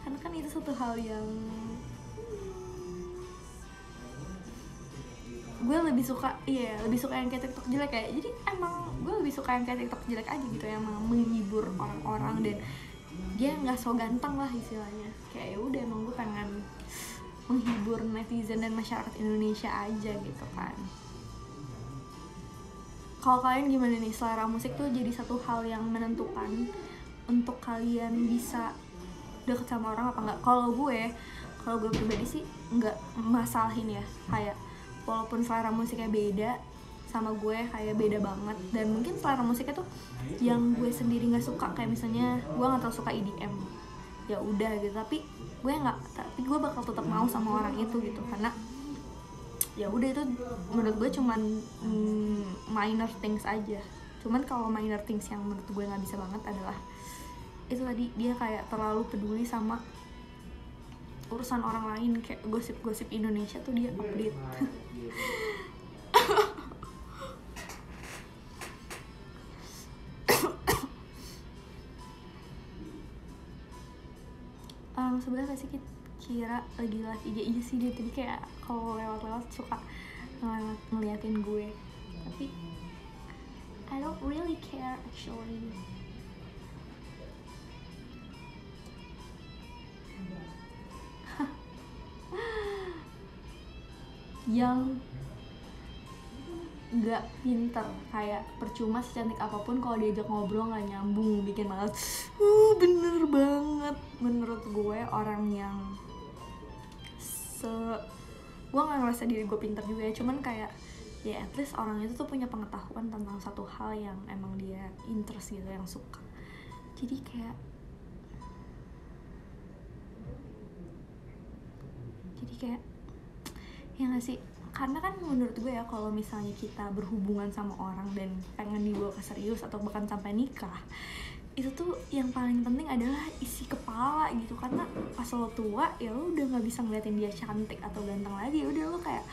Karena kan itu satu hal yang gue lebih suka yang kayak TikTok jelek kayak. Jadi emang gue lebih suka yang kayak TikTok jelek aja gitu, yang emang menghibur orang-orang dan dia nggak so ganteng lah istilahnya. Kayak ya udah, emang gue pengen menghibur netizen dan masyarakat Indonesia aja gitu kan. Kalau kalian gimana nih, selera musik tuh jadi satu hal yang menentukan untuk kalian bisa deket sama orang apa enggak? Kalau gue pribadi sih nggak masalahin ya, kayak walaupun selera musiknya beda sama gue, kayak beda banget, dan mungkin selera musiknya tuh yang gue sendiri nggak suka, kayak misalnya gue nggak terlalu suka EDM, ya udah gitu, tapi gue bakal tetap mau sama orang itu gitu, karena ya udah itu menurut gue cuman minor things aja. Cuman kalau minor things yang menurut gue nggak bisa banget adalah itu tadi, dia kayak terlalu peduli sama urusan orang lain, kayak gosip-gosip Indonesia tuh dia update. Sebelah gak sih kira lagi live IG? Iya sih, dia tadi kayak kalau lewat-lewat suka ngeliatin gue, tapi I don't really care actually. Yang nggak pinter, kayak percuma secantik apapun kalau diajak ngobrol nggak nyambung, bikin malas. Bener banget menurut gue. Orang yang gue nggak ngerasa diri gue pinter juga ya, cuman kayak ya at least orang itu tuh punya pengetahuan tentang satu hal yang emang dia interest gitu, yang suka. Jadi kayak ya nggak sih, karena kan menurut gue ya, kalau misalnya kita berhubungan sama orang dan pengen dibawa ke serius atau bahkan sampai nikah, itu tuh yang paling penting adalah isi kepala gitu. Karena pas lo tua ya lo udah nggak bisa ngeliatin dia cantik atau ganteng lagi, udah lo kayak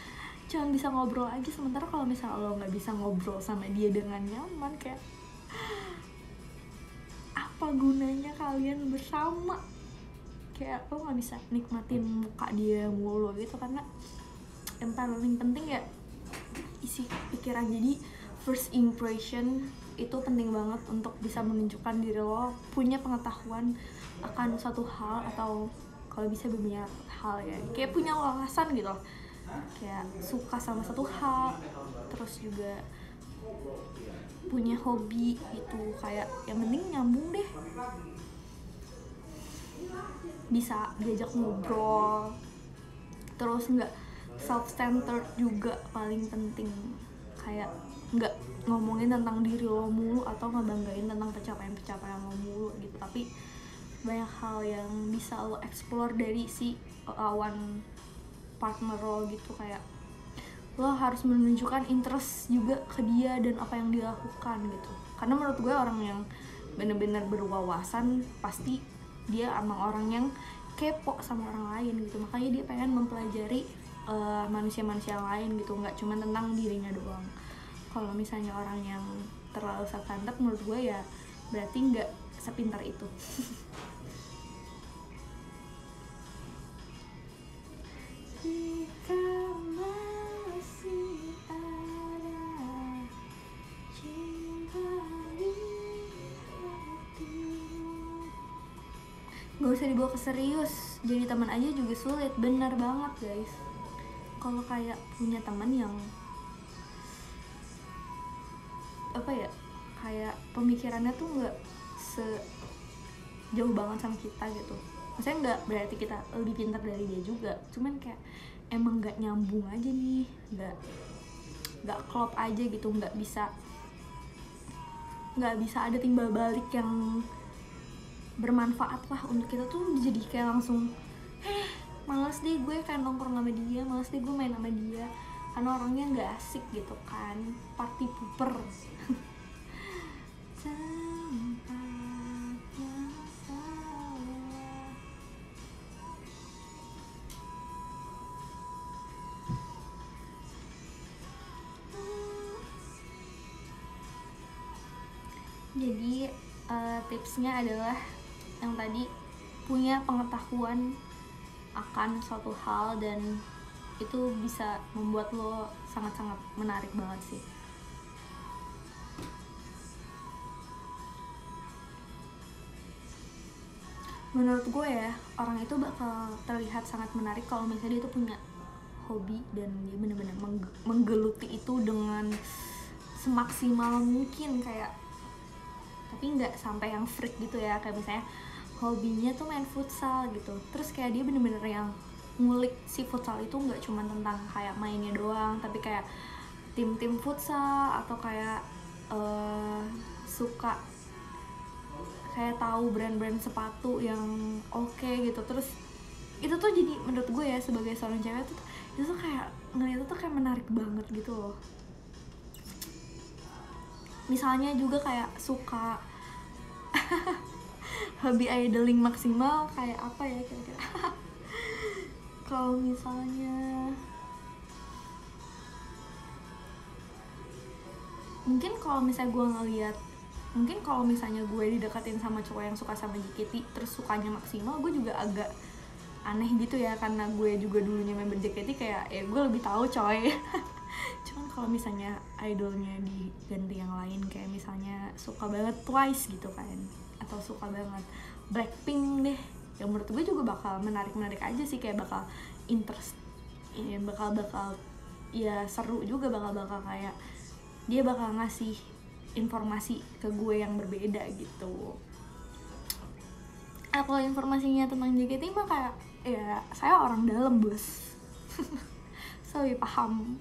cuma bisa ngobrol aja. Sementara kalau misalnya lo nggak bisa ngobrol sama dia dengan nyaman, kayak apa gunanya kalian bersama? Kayak lo nggak bisa nikmatin muka dia mulu gitu. Karena yang paling penting ya isi pikiran. Jadi first impression itu penting banget untuk bisa menunjukkan diri lo punya pengetahuan akan suatu hal, atau kalau bisa banyak hal ya, kayak punya wawasan gitu, kayak suka sama satu hal, terus juga punya hobi itu, kayak yang penting nyambung deh, bisa diajak ngobrol, terus nggak self-centered juga paling penting, kayak nggak ngomongin tentang diri lo mulu atau ngebanggain tentang pencapaian lo mulu gitu, tapi banyak hal yang bisa lo explore dari si lawan partner lo gitu. Kayak lo harus menunjukkan interest juga ke dia dan apa yang dia lakukan gitu. Karena menurut gue orang yang bener-bener berwawasan pasti dia emang orang yang kepo sama orang lain gitu, makanya dia pengen mempelajari manusia-manusia lain gitu, nggak cuma tentang dirinya doang. Kalau misalnya orang yang terlalu self-centered, menurut gue ya berarti nggak sepintar itu. Jika masih ada cinta di hatimu, gak usah dibawa ke serius, jadi teman aja juga sulit. Bener banget guys. Kalau kayak punya teman yang apa ya, kayak pemikirannya tuh nggak sejauh banget sama kita gitu, maksudnya nggak berarti kita lebih pintar dari dia juga, cuman kayak emang nggak nyambung aja nih, nggak klop aja gitu, nggak bisa ada timbal balik yang bermanfaat lah untuk kita tuh. Jadi kayak langsung malas deh gue kayak nongkrong sama dia, malas deh gue main sama dia, karena orangnya nggak asik gitu kan, party pooper. Jadi tipsnya adalah yang tadi, punya pengetahuan akan suatu hal, dan itu bisa membuat lo sangat-sangat menarik banget sih. Menurut gue ya, orang itu bakal terlihat sangat menarik kalau misalnya dia tuh punya hobi dan dia benar-benar menggeluti itu dengan semaksimal mungkin, kayak tapi nggak sampai yang freak gitu ya, kayak misalnya hobinya tuh main futsal gitu, terus kayak dia bener-bener yang ngulik si futsal itu nggak cuma tentang kayak mainnya doang, tapi kayak tim-tim futsal, atau kayak suka kayak tahu brand-brand sepatu yang oke gitu, terus itu tuh jadi menurut gue ya sebagai seorang cewek tuh itu tuh kayak ngeliat tuh kayak menarik banget gitu loh. Misalnya juga kayak suka hobi idling maksimal kayak apa ya kira-kira. Kalau misalnya mungkin kalau misalnya gue ngeliat, mungkin kalau misalnya gue dideketin sama cowok yang suka sama JKT terus sukanya maksimal, gue juga agak aneh gitu ya, karena gue juga dulunya member JKT kayak ya gue lebih tahu coy. Cuman kalau misalnya idolnya diganti yang lain kayak misalnya suka banget Twice gitu kan, atau suka banget Blackpink deh, ya menurut gue juga bakal menarik aja sih, kayak bakal interest ya, bakal ya seru juga, bakal kayak dia bakal ngasih informasi ke gue yang berbeda gitu. Kalau informasinya tentang JKT mah kayak ya saya orang dalam bos. Saya paham.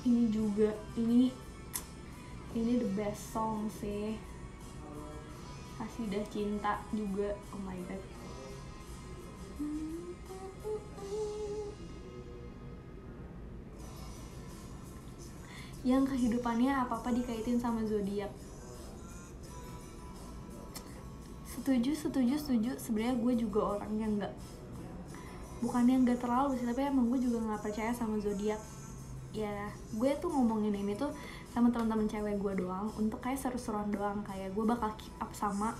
Ini juga ini the best song sih, Qasidah Cinta juga, oh my god. Yang kehidupannya apa-apa dikaitin sama zodiak. Setuju. Sebenarnya gue juga orang yang bukannya nggak terlalu sih, tapi emang gue juga nggak percaya sama zodiak. Ya gue tuh ngomongin ini tuh sama teman-teman cewek gue doang, untuk kayak seru-seruan doang, kayak gue bakal keep up sama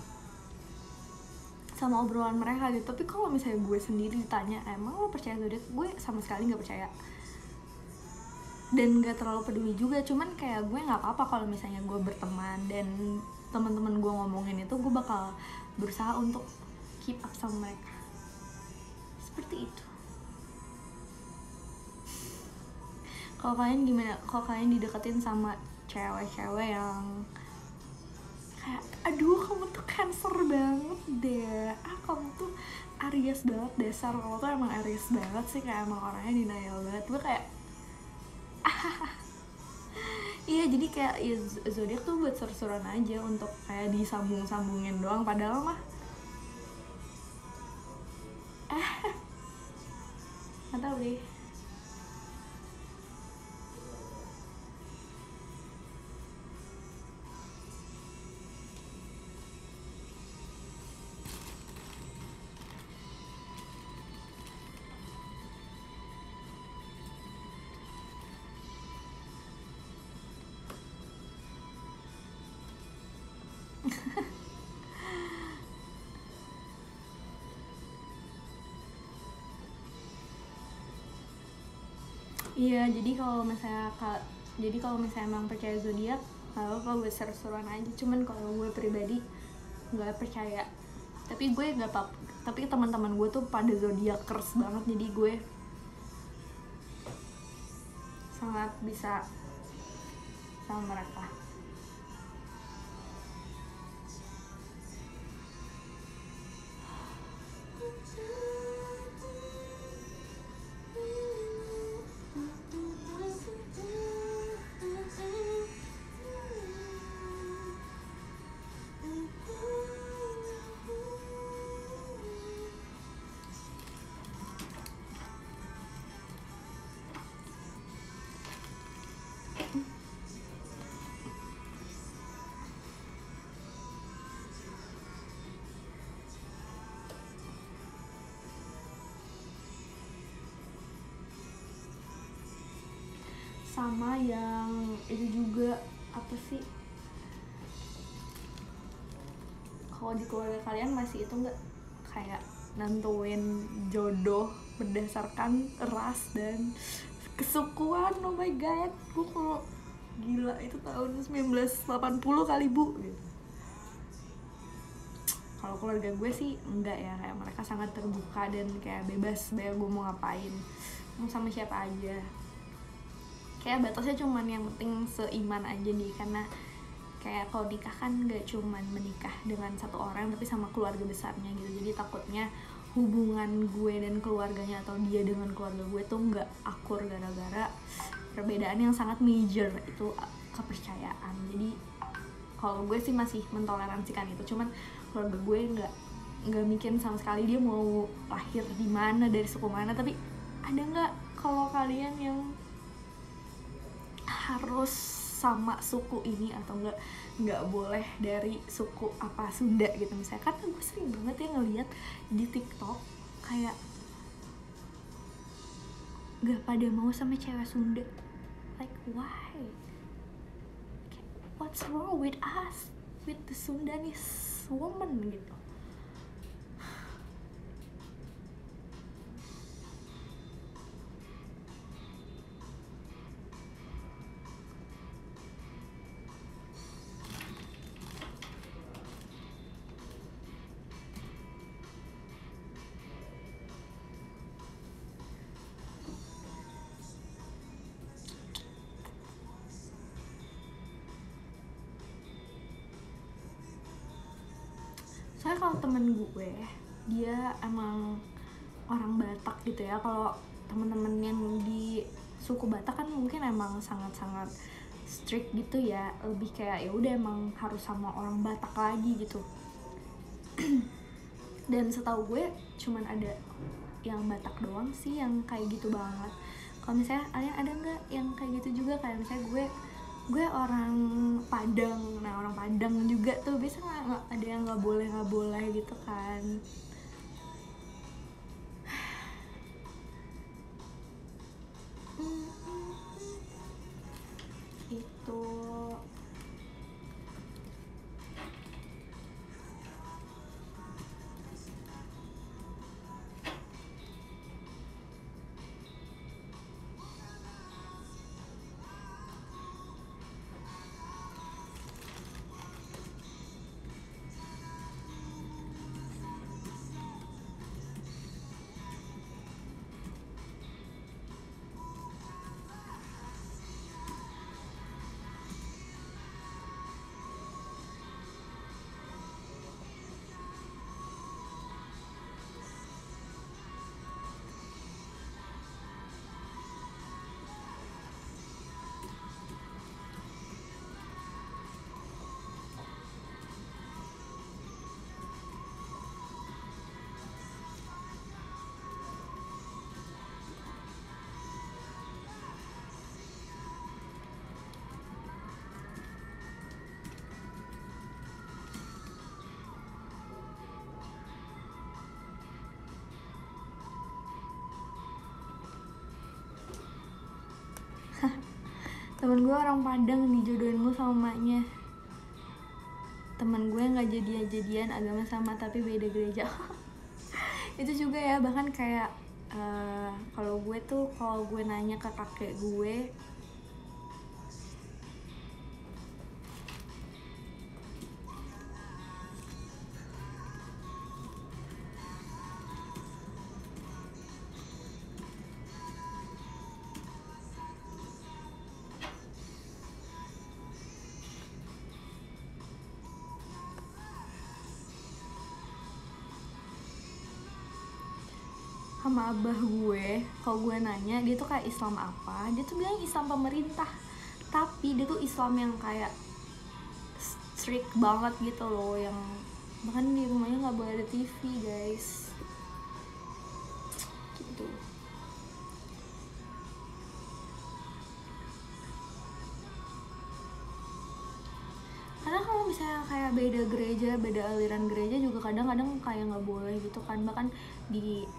obrolan mereka gitu. Tapi kalau misalnya gue sendiri ditanya emang lo percaya zodiak, gue sama sekali nggak percaya dan nggak terlalu peduli juga. Cuman kayak gue nggak apa-apa kalau misalnya gue berteman dan teman-teman gue ngomongin itu, gue bakal berusaha untuk keep up sama mereka seperti itu. Kalau kalian gimana? Kalau kalian dideketin sama cewek-cewek yang kayak aduh kamu tuh Cancer banget deh, kamu tuh Aries banget, dasar kamu tuh emang Aries banget sih, kayak emang orangnya denial banget. Gue kayak iya, jadi kayak ya, zodiak tuh buat seru-seruan aja, untuk kayak disambung-sambungin doang, padahal mah nggak tahu deh. Iya, jadi kalau misalnya emang percaya zodiak, kalau gue seru-seruan aja. Cuman kalau gue pribadi nggak percaya. Tapi gue nggak tapi teman-teman gue tuh pada zodiakers banget, jadi gue sangat bisa sama mereka. Sama yang itu juga, apa sih, kalau di keluarga kalian masih itu nggak, kayak nentuin jodoh berdasarkan ras dan kesukuan? Oh my god, gue kalau gila, itu tahun 1980 kali bu gitu. Kalau keluarga gue sih enggak ya, kayak mereka sangat terbuka dan kayak bebas bayar gue mau ngapain, mau sama siapa aja. Kayak batasnya cuman yang penting seiman aja nih, karena kayak kalau nikah kan gak cuman menikah dengan satu orang tapi sama keluarga besarnya gitu. Jadi takutnya hubungan gue dan keluarganya atau dia dengan keluarga gue tuh nggak akur gara-gara perbedaan yang sangat major, itu kepercayaan. Jadi kalau gue sih masih mentoleransikan itu, cuman keluarga gue nggak mikir sama sekali dia mau lahir di mana, dari suku mana. Tapi ada nggak kalau kalian yang harus sama suku ini atau nggak boleh dari suku apa Sunda gitu misalnya? Karena gue sering banget ya ngeliat di TikTok kayak nggak pada mau sama cewek Sunda. Like why? What's wrong with us, with the Sundanese woman gitu? Soalnya kalau temen gue dia emang orang Batak gitu ya. Kalau temen-temen yang di suku Batak kan mungkin emang sangat-sangat strict gitu ya, lebih kayak ya udah emang harus sama orang Batak lagi gitu. Dan setahu gue cuman ada yang Batak doang sih yang kayak gitu banget. Kalau misalnya kalian ada nggak yang kayak gitu juga, kayak misalnya gue orang Padang. Nah orang Padang juga tuh biasa nggak ada yang nggak boleh gitu kan. Itu temen gue orang Padang dijodohin sama maknya. Temen gue nggak jadian agama sama tapi beda gereja. Itu juga ya, bahkan kayak kalau gue nanya ke kakek gue, sama abah gue, kalau gue nanya dia tuh kayak Islam apa, dia tuh bilang Islam pemerintah. Tapi dia tuh Islam yang kayak strict banget gitu loh, yang bahkan di rumahnya nggak boleh ada TV guys gitu. Karena kalau misalnya kayak beda gereja, beda aliran gereja juga kadang-kadang kayak nggak boleh gitu kan. Bahkan di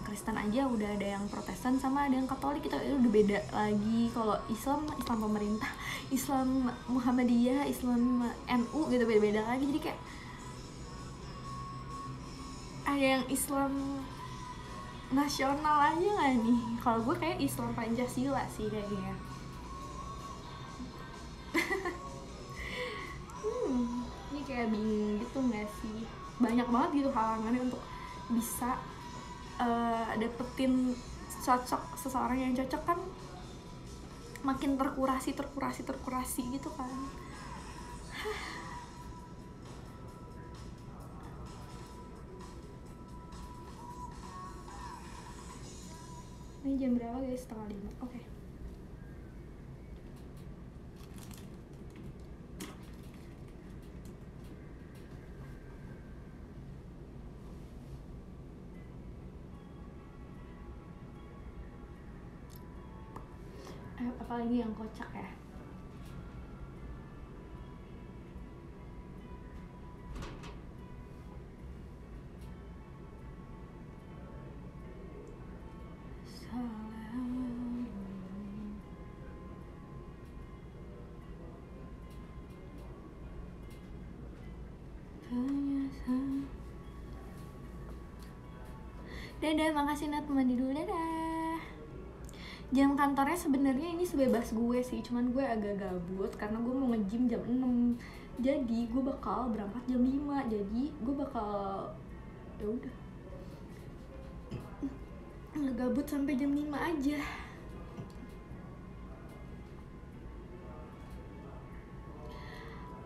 Kristen aja udah ada yang Protestan sama ada yang Katolik, itu udah beda lagi. Kalau Islam pemerintah, Islam Muhammadiyah, Islam NU gitu beda-beda lagi. Jadi kayak ada yang Islam nasional aja nggak nih? Kalau gue kayak Islam Pancasila sih kayaknya. Ini kayak bingung gitu nggak sih? banyak banget gitu halangannya untuk bisa dapetin cocok seseorang yang cocok kan, makin terkurasi gitu kan. Ini jam berapa guys? 4:30. Oke. Apalagi yang kocak ya? Dadah, makasih Nat, mandi dulu, dadah. Jam kantornya sebenarnya ini sebebas gue sih, cuman gue agak gabut karena gue mau nge-gym jam 6. Jadi gue bakal berangkat jam 5. Jadi gue bakal ya udah ngegabut sampai jam 5 aja.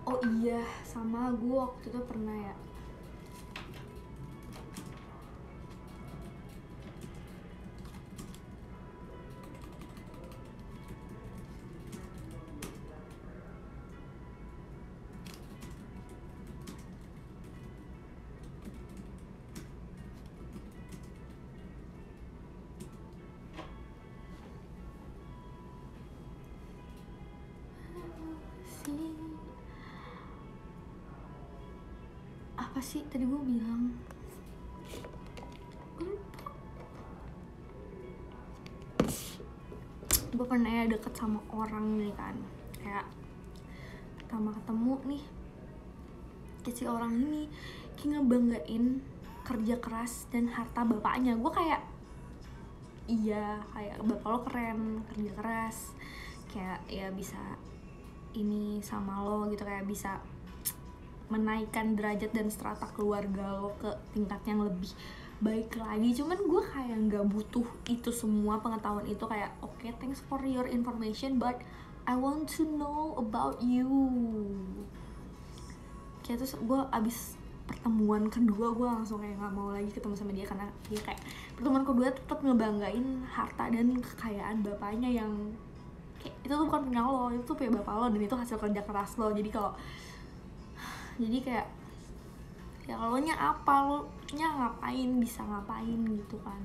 Oh iya, sama gue waktu itu pernah ya apa sih tadi gue bilang, gue pernah ya deket sama orang nih kan, kayak pertama ketemu nih si orang ini kayak ngebanggain kerja keras dan harta bapaknya. Gue kayak iya, kayak bapak lo keren, kerja keras, kayak ya bisa ini sama lo gitu, kayak bisa menaikkan derajat dan strata keluarga lo ke tingkat yang lebih baik lagi. Cuman gue kayak nggak butuh itu semua pengetahuan itu, kayak okay, thanks for your information but I want to know about you. Kayak terus gue abis pertemuan kedua gue langsung kayak nggak mau lagi ketemu sama dia, karena dia kayak pertemuan kedua tetap ngebanggain harta dan kekayaan bapaknya yang kayak itu tuh bukan punya lo, itu tuh punya bapak lo dan itu hasil kerja keras lo. Jadi kalau jadi kayak ya lo nya apa, lo nya ngapain, bisa ngapain gitu kan.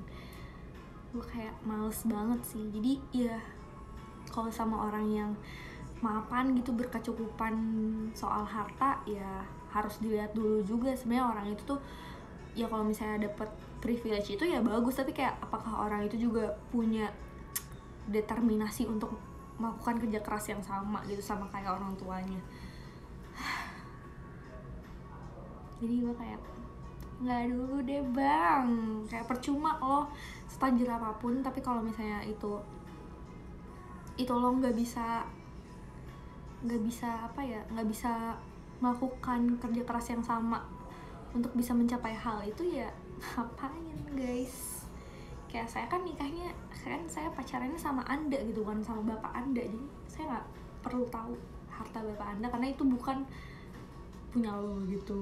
Gue kayak males banget sih. Jadi ya kalau sama orang yang mapan gitu, berkecukupan soal harta, ya harus dilihat dulu juga sebenarnya orang itu tuh ya kalau misalnya dapet privilege itu ya bagus, tapi kayak apakah orang itu juga punya determinasi untuk melakukan kerja keras yang sama gitu sama kayak orang tuanya. Jadi gue kayak nggak dulu deh bang, kayak percuma lo setajir apapun tapi kalau misalnya itu lo nggak bisa apa ya, nggak bisa melakukan kerja keras yang sama untuk bisa mencapai hal itu, ya ngapain guys. Kayak saya kan nikahnya kan, saya pacarannya sama Anda gitu kan, sama bapak Anda, jadi saya nggak perlu tahu harta bapak Anda karena itu bukan punya lo gitu.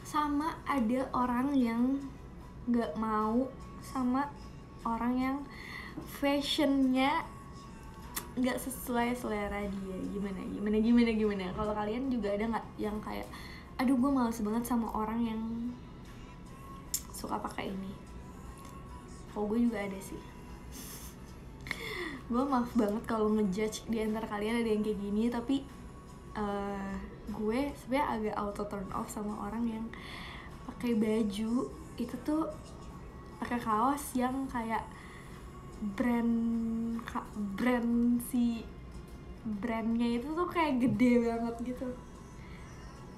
Sama ada orang yang nggak mau sama orang yang fashionnya nggak sesuai selera dia. Gimana? Kalau kalian juga ada nggak yang kayak, aduh gue males banget sama orang yang suka pakai ini? Oh gue juga ada sih. Gue maaf banget kalau ngejudge di antara kalian ada yang kayak gini, tapi gue sebenarnya agak auto turn off sama orang yang pakai baju itu tuh pakai kaos yang kayak brandnya itu tuh kayak gede banget gitu,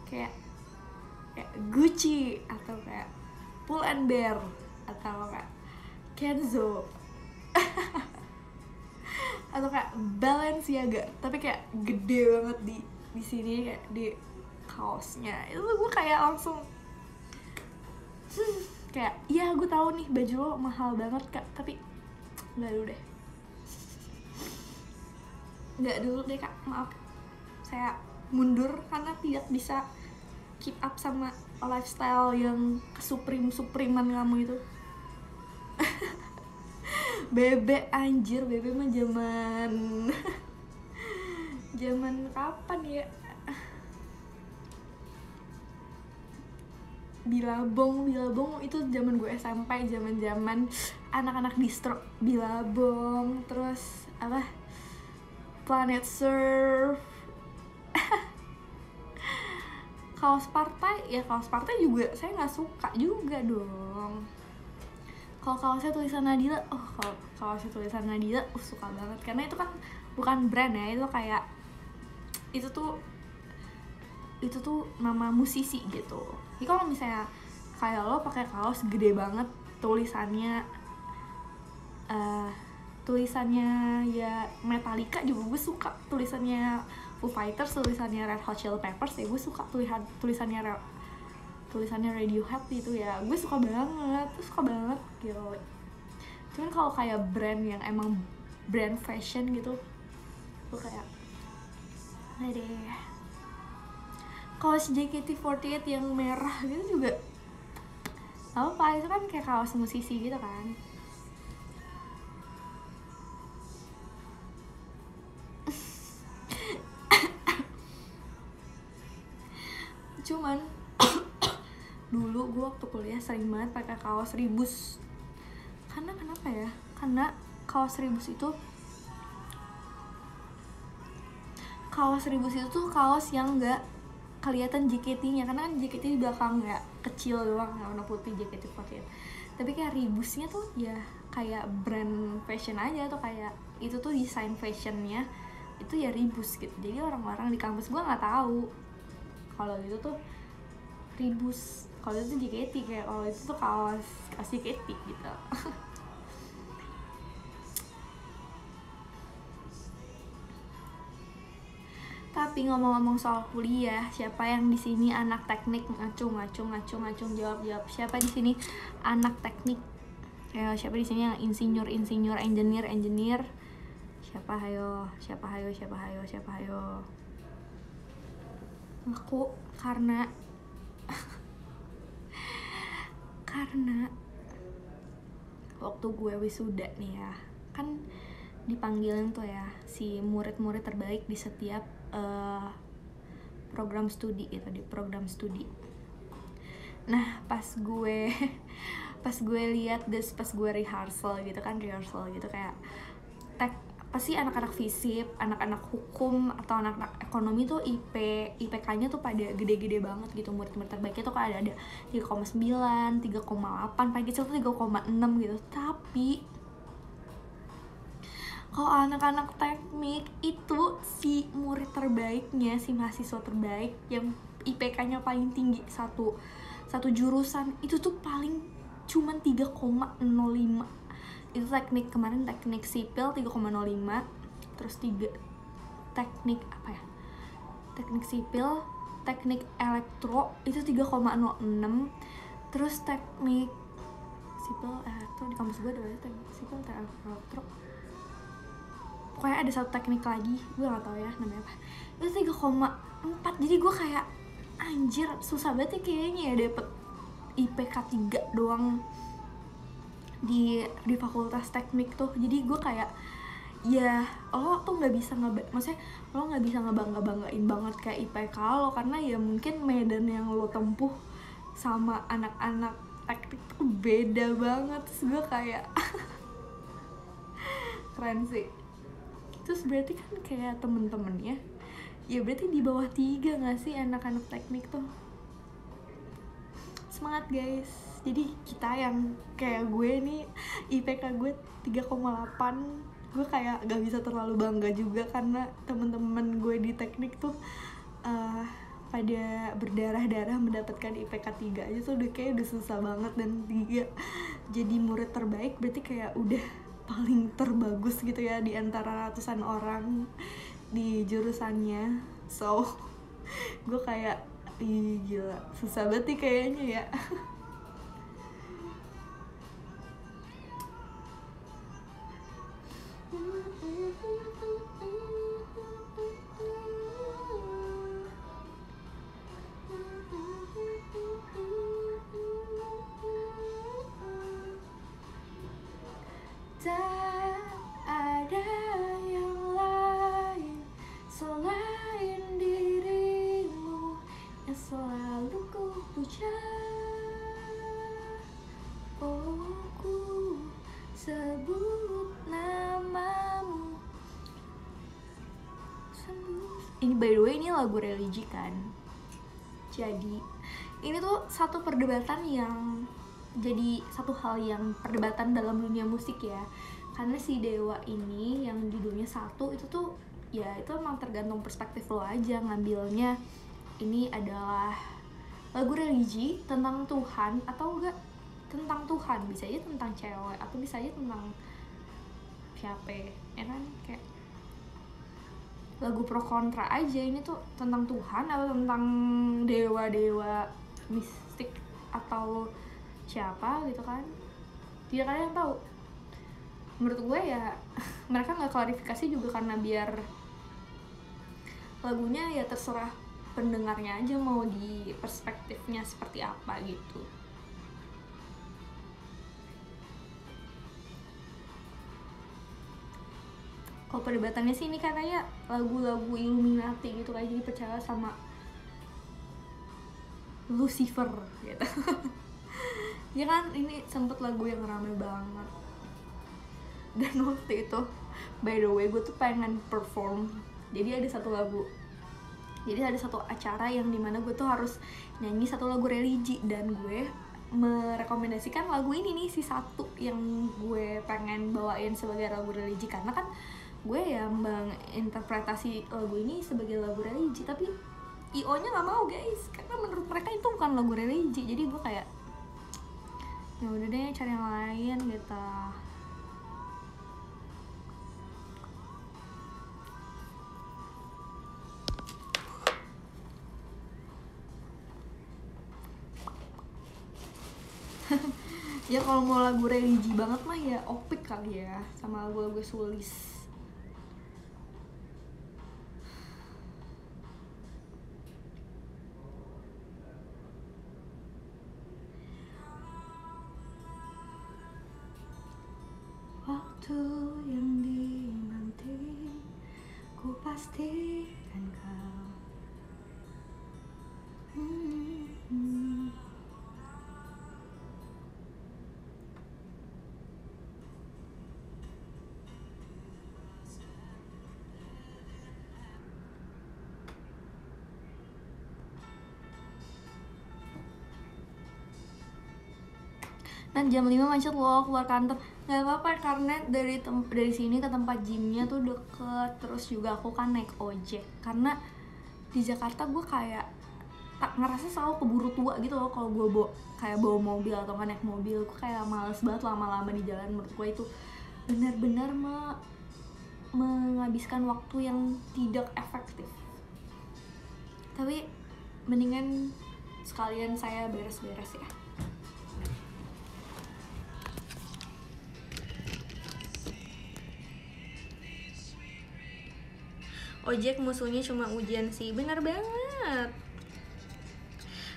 kayak Gucci atau kayak Pull and Bear atau kayak Kenzo. atau kayak Balenciaga tapi kayak gede banget di sini kayak di kaosnya. Itu gue kayak langsung kayak iya gue tahu nih baju lo mahal banget kak, tapi nggak dulu deh kak, maaf, saya mundur karena tidak bisa keep up sama lifestyle yang supreman kamu itu. Bebe anjir, Bebe mah zaman kapan ya? Billabong itu zaman gue SMP, zaman anak-anak distro Billabong, terus apa Planet Surf. kaos partai juga saya nggak suka juga dong. Kalau kaosnya tulisan Nadila, kalau kaosnya tulisan Nadila suka banget karena itu kan bukan brand ya, itu kayak itu tuh nama musisi gitu. Jadi kalau misalnya kayak lo pakai kaos gede banget tulisannya ya Metallica juga gue suka, tulisannya Foo Fighters, tulisannya Red Hot Chili Peppers ya gue suka, tulisannya Radiohead gitu ya gue suka banget gitu. Cuman kalau kayak brand yang emang brand fashion gitu gue kayak deh. Kaos JKT48 yang merah gitu juga apa, itu kan kayak kaos musisi gitu kan. Cuman dulu gue waktu kuliah sering banget pakai kaos Ribus. Karena kenapa ya? Karena kaos Ribus itu tuh kaos yang nggak kelihatan JKT-nya, karena kan JKT di belakang ya kecil doang, warna putih JKT48. Tapi kayak Ribusnya tuh ya kayak brand fashion aja, atau kayak itu tuh desain fashionnya itu ya Ribus gitu. Jadi orang-orang di kampus gue nggak tahu kalau itu tuh Ribus, kalau itu tuh JKT, kayak kalau itu tuh kaos JKT gitu. Tapi ngomong-ngomong soal kuliah, siapa yang di sini anak teknik? Ngacung, jawab. Siapa di sini anak teknik? Siapa di sini yang insinyur, engineer? Siapa hayo? Aku karena waktu gue wisuda nih ya, kan dipanggilin tuh ya si murid-murid terbaik di setiap program studi gitu, di program studi. Nah pas gue lihat pas gue rehearsal gitu kayak pasti anak-anak fisip, anak-anak hukum atau anak-anak ekonomi tuh IPK-nya tuh pada gede-gede banget gitu. Murid-murid terbaiknya tuh kayak ada 3,9, 3,8, paling kecil tuh 3,6 gitu. Tapi kalau anak-anak teknik itu si murid terbaiknya, si mahasiswa terbaik yang IPK-nya paling tinggi satu jurusan itu tuh paling cuman 3,05. Itu teknik, kemarin teknik sipil 3,05, terus teknik sipil, teknik elektro itu 3,06, terus teknik sipil elektro di kampus gue ada teknik sipil, teknik elektro, pokoknya ada satu teknik lagi gue gak tahu ya namanya apa, itu 3,4. Jadi gue kayak anjir susah banget ya kayaknya ya dapet IPK 3 doang di fakultas teknik tuh. Jadi gue kayak ya lo tuh nggak bisa ngebanggain banget kayak IPK lo, karena ya mungkin medan yang lo tempuh sama anak-anak teknik tuh beda banget. Terus gue kayak keren sih. Terus berarti kan kayak temen-temennya ya berarti di bawah 3 nggak sih anak-anak teknik tuh. Semangat guys. Jadi kita yang kayak gue nih IPK gue 3,8, gue kayak gak bisa terlalu bangga juga karena temen-temen gue di teknik tuh pada berdarah-darah mendapatkan IPK 3 aja tuh udah kayak udah susah banget. Dan 3 jadi murid terbaik berarti kayak udah paling terbagus gitu ya di antara ratusan orang di jurusannya. So gue kayak ih gila, susah banget nih kayaknya ya. Tak ada yang lain selain dirimu yang selalu ku puja. Oh, ku sebut namamu. Ini by the way ini lagu religi kan. Jadi ini tuh satu perdebatan yang jadi satu hal yang perdebatan dalam dunia musik ya, karena si Dewa ini yang judulnya Satu itu tuh ya itu emang tergantung perspektif lo aja ngambilnya ini adalah lagu religi tentang Tuhan atau enggak tentang Tuhan, bisa aja tentang cewek atau bisa aja tentang siapa ya kan, kayak lagu pro kontra aja. Ini tuh tentang Tuhan atau tentang dewa-dewa mistik atau siapa gitu kan, tidak ada yang tahu. Menurut gue ya mereka nggak klarifikasi juga karena biar lagunya ya terserah pendengarnya aja mau di perspektifnya seperti apa gitu. Kalau perdebatannya sih ini katanya lagu-lagu Illuminati gitu kayak, jadi percaya sama Lucifer gitu. Ya kan ini sempet lagu yang rame banget. Dan waktu itu by the way gue tuh pengen perform. Jadi ada satu lagu, jadi ada satu acara yang dimana gue tuh harus nyanyi satu lagu religi, dan gue merekomendasikan lagu ini nih, si Satu yang gue pengen bawain sebagai lagu religi, karena kan gue ya menginterpretasi lagu ini sebagai lagu religi, tapi IO nya nggak mau guys, karena menurut mereka itu bukan lagu religi. Jadi gue kayak ya udah deh cari yang lain gitu. Ya kalau mau lagu religi banget mah ya Opik kali ya, sama lagu-lagu Sulis. Waktu yang dinanti ku pastikan kau Nah jam 5 macet loh keluar kantor. Gak apa-apa karena dari sini ke tempat gymnya tuh deket. Terus juga aku kan naik ojek, karena di Jakarta gue kayak tak ngerasa selalu keburu tua gitu loh kalau gue bawa mobil atau nggak naik mobil. Gue kayak males banget lama-lama di jalan. Menurut gue itu benar-benar menghabiskan waktu yang tidak efektif. Tapi mendingan sekalian saya beres-beres ya. Ojek musuhnya cuma ujian sih, benar banget.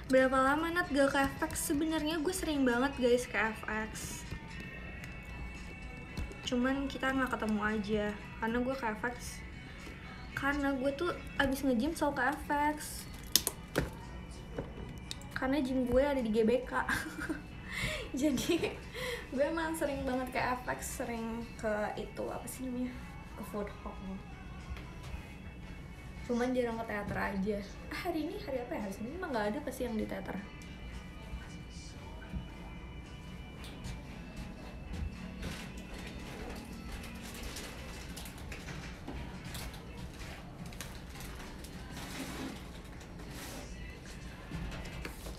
Berapa lama Nat gak ke FX? Sebenarnya gue sering banget guys ke FX, cuman kita nggak ketemu aja karena gue ke FX karena gue tuh abis nge-gym selalu ke FX karena gym gue ada di GBK. Jadi gue emang sering banget ke FX, sering ke itu apa sih namanya, ke food hall. Cuman jarang ke teater aja. Hari ini hari apa ya? Hari Senin emang gak ada pasti yang di teater.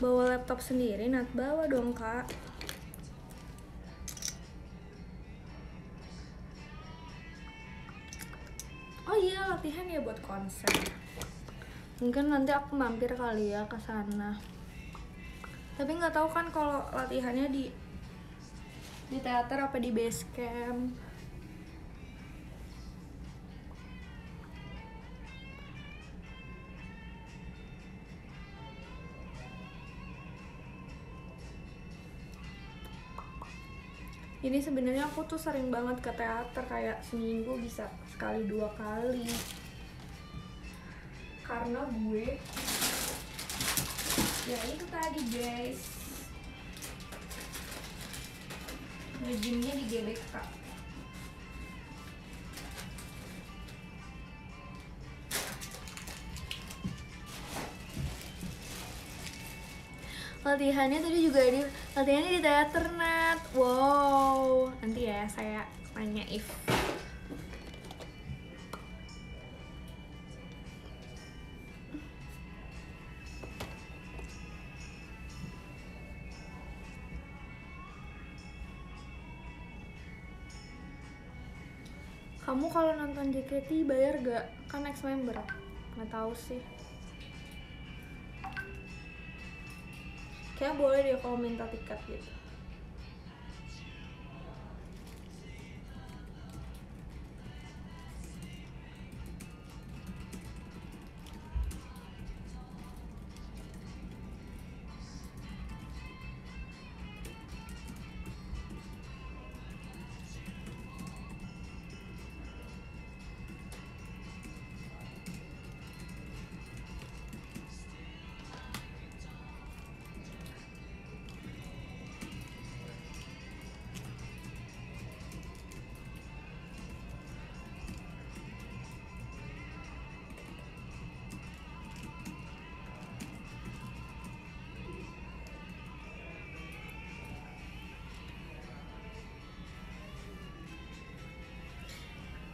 Bawa laptop sendiri, Nat? Bawa dong kak. Oh iya, latihan ya buat konser. Mungkin nanti aku mampir kali ya ke sana. Tapi nggak tahu kan kalau latihannya di teater apa di base camp. Ini sebenarnya aku tuh sering banget ke teater, kayak seminggu bisa sekali 2 kali. Karena gue ya itu tadi guys, ngejimnya di GBK. Latihannya tadi juga latihannya di teater Nat. Wow, nanti ya saya tanya if kamu kalau nonton JKT bayar gak? Kan ex member. Nggak tahu sih. Kayak boleh deh kalau minta tiket gitu.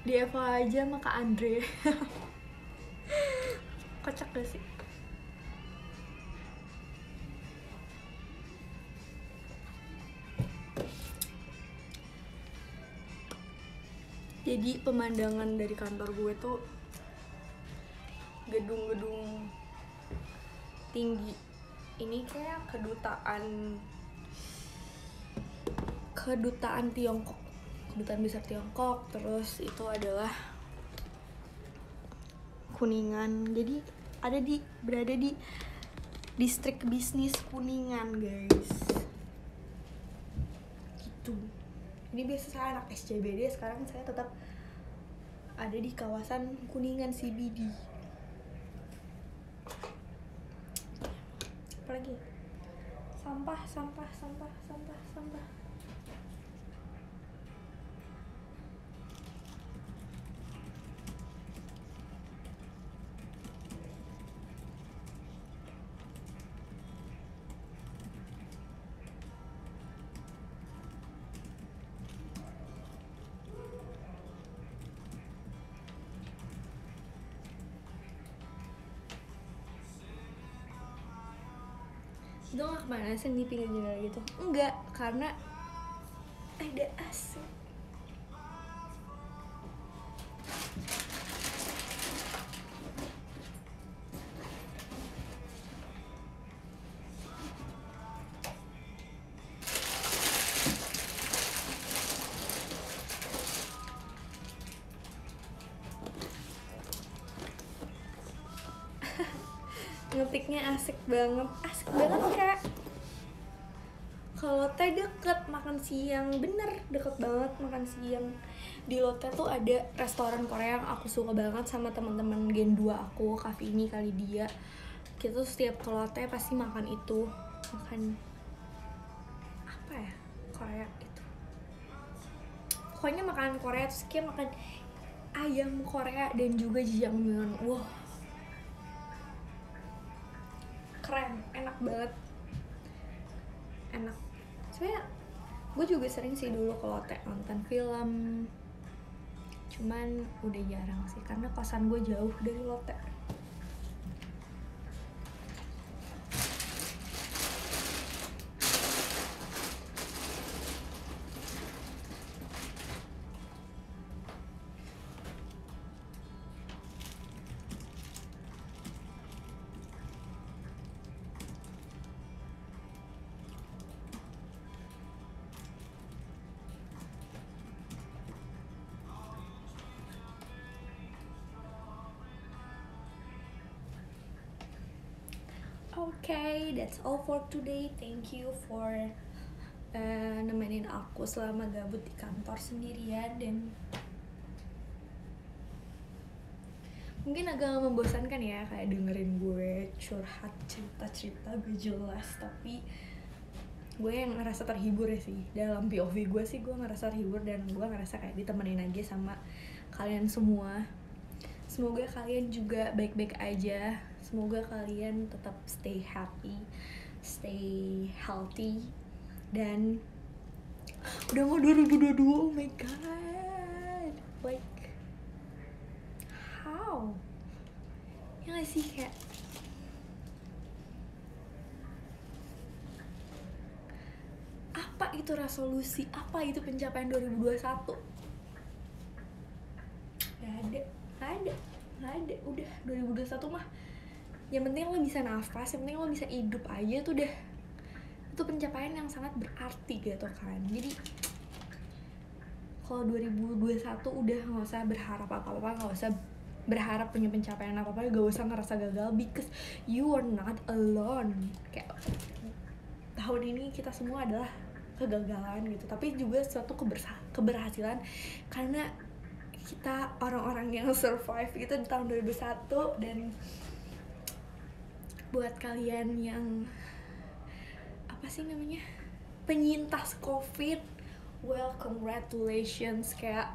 Di Eva aja sama Kak Andre. Kocak gak sih? Jadi pemandangan dari kantor gue tuh gedung-gedung tinggi. Ini kayak kedutaan Tiongkok, kedutaan besar Tiongkok. Terus itu adalah Kuningan. Jadi berada di distrik bisnis Kuningan guys. Gitu. Ini biasa saya anak SCBD, sekarang saya tetap ada di kawasan Kuningan CBD. Apalagi? Sampah. Itu gak kemanasan di pinggir jalan gitu? Enggak, karena ada AC. Ngetiknya asik banget kayak kalau teh deket makan siang, bener deket banget makan siang. Di Lotte tuh ada restoran Korea yang aku suka banget sama teman-teman Gen 2 aku, Kavini kali dia. Kita tuh setiap ke Lotte pasti makan itu, makan apa ya, Korea itu. Pokoknya makanan Korea terus kayak makan ayam Korea dan juga jjajangmyeon. Wow, keren, enak banget, enak. Sebenernya gue juga sering sih dulu ke Lotte nonton film, cuman udah jarang sih karena kosan gue jauh dari Lotte. Okay, that's all for today. Thank you for nemenin aku selama gabut di kantor sendirian, dan mungkin agak membosankan ya kayak dengerin gue curhat cerita-cerita gak jelas, tapi gue yang ngerasa terhibur ya sih. Dalam POV gue sih gue ngerasa terhibur, dan gue ngerasa kayak ditemenin aja sama kalian semua. Semoga kalian juga baik-baik aja. Semoga kalian tetap stay happy, stay healthy. Dan udah mau 2022, oh my god. Like, how? Ya gak sih, kayak apa itu resolusi, apa itu pencapaian 2021? Gak ada. Udah 2021 mah yang penting lo bisa nafas, yang penting lo bisa hidup aja tuh udah, itu pencapaian yang sangat berarti gitu kan. Jadi kalau 2021 udah gak usah berharap apa-apa, gak usah berharap punya pencapaian apa-apa, gak usah ngerasa gagal, because you are not alone. Kayak tahun ini kita semua adalah kegagalan gitu, tapi juga suatu keberhasilan karena kita orang-orang yang survive gitu di tahun 2021. Dan buat kalian yang apa sih namanya, penyintas COVID, well, congratulations. Kayak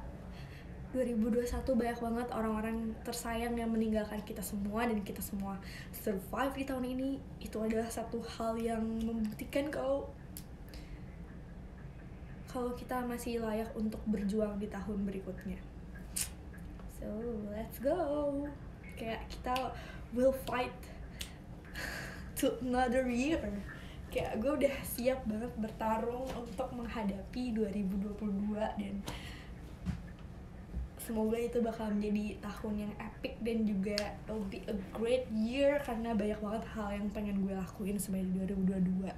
2021 banyak banget orang-orang tersayang yang meninggalkan kita semua, dan kita semua survive di tahun ini. Itu adalah satu hal yang membuktikan kalau kita masih layak untuk berjuang di tahun berikutnya. So let's go. Kayak kita will fight to another year. Kayak gue udah siap banget bertarung untuk menghadapi 2022, dan semoga itu bakal menjadi tahun yang epic, dan juga it'll be a great year karena banyak banget hal yang pengen gue lakuin sebenarnya di 2022.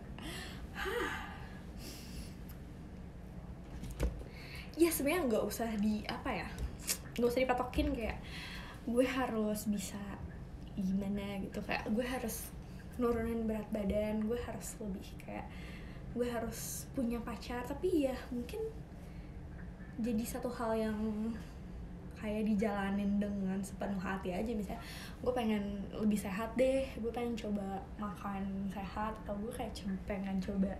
Ya sebenarnya nggak usah dipatokin kayak gue harus bisa gimana gitu, kayak gue harus nurunin berat badan, gue harus lebih kayak gue harus punya pacar, tapi ya mungkin jadi satu hal yang kayak dijalanin dengan sepenuh hati aja. Misalnya gue pengen lebih sehat deh, gue pengen coba makan sehat, atau gue kayak pengen coba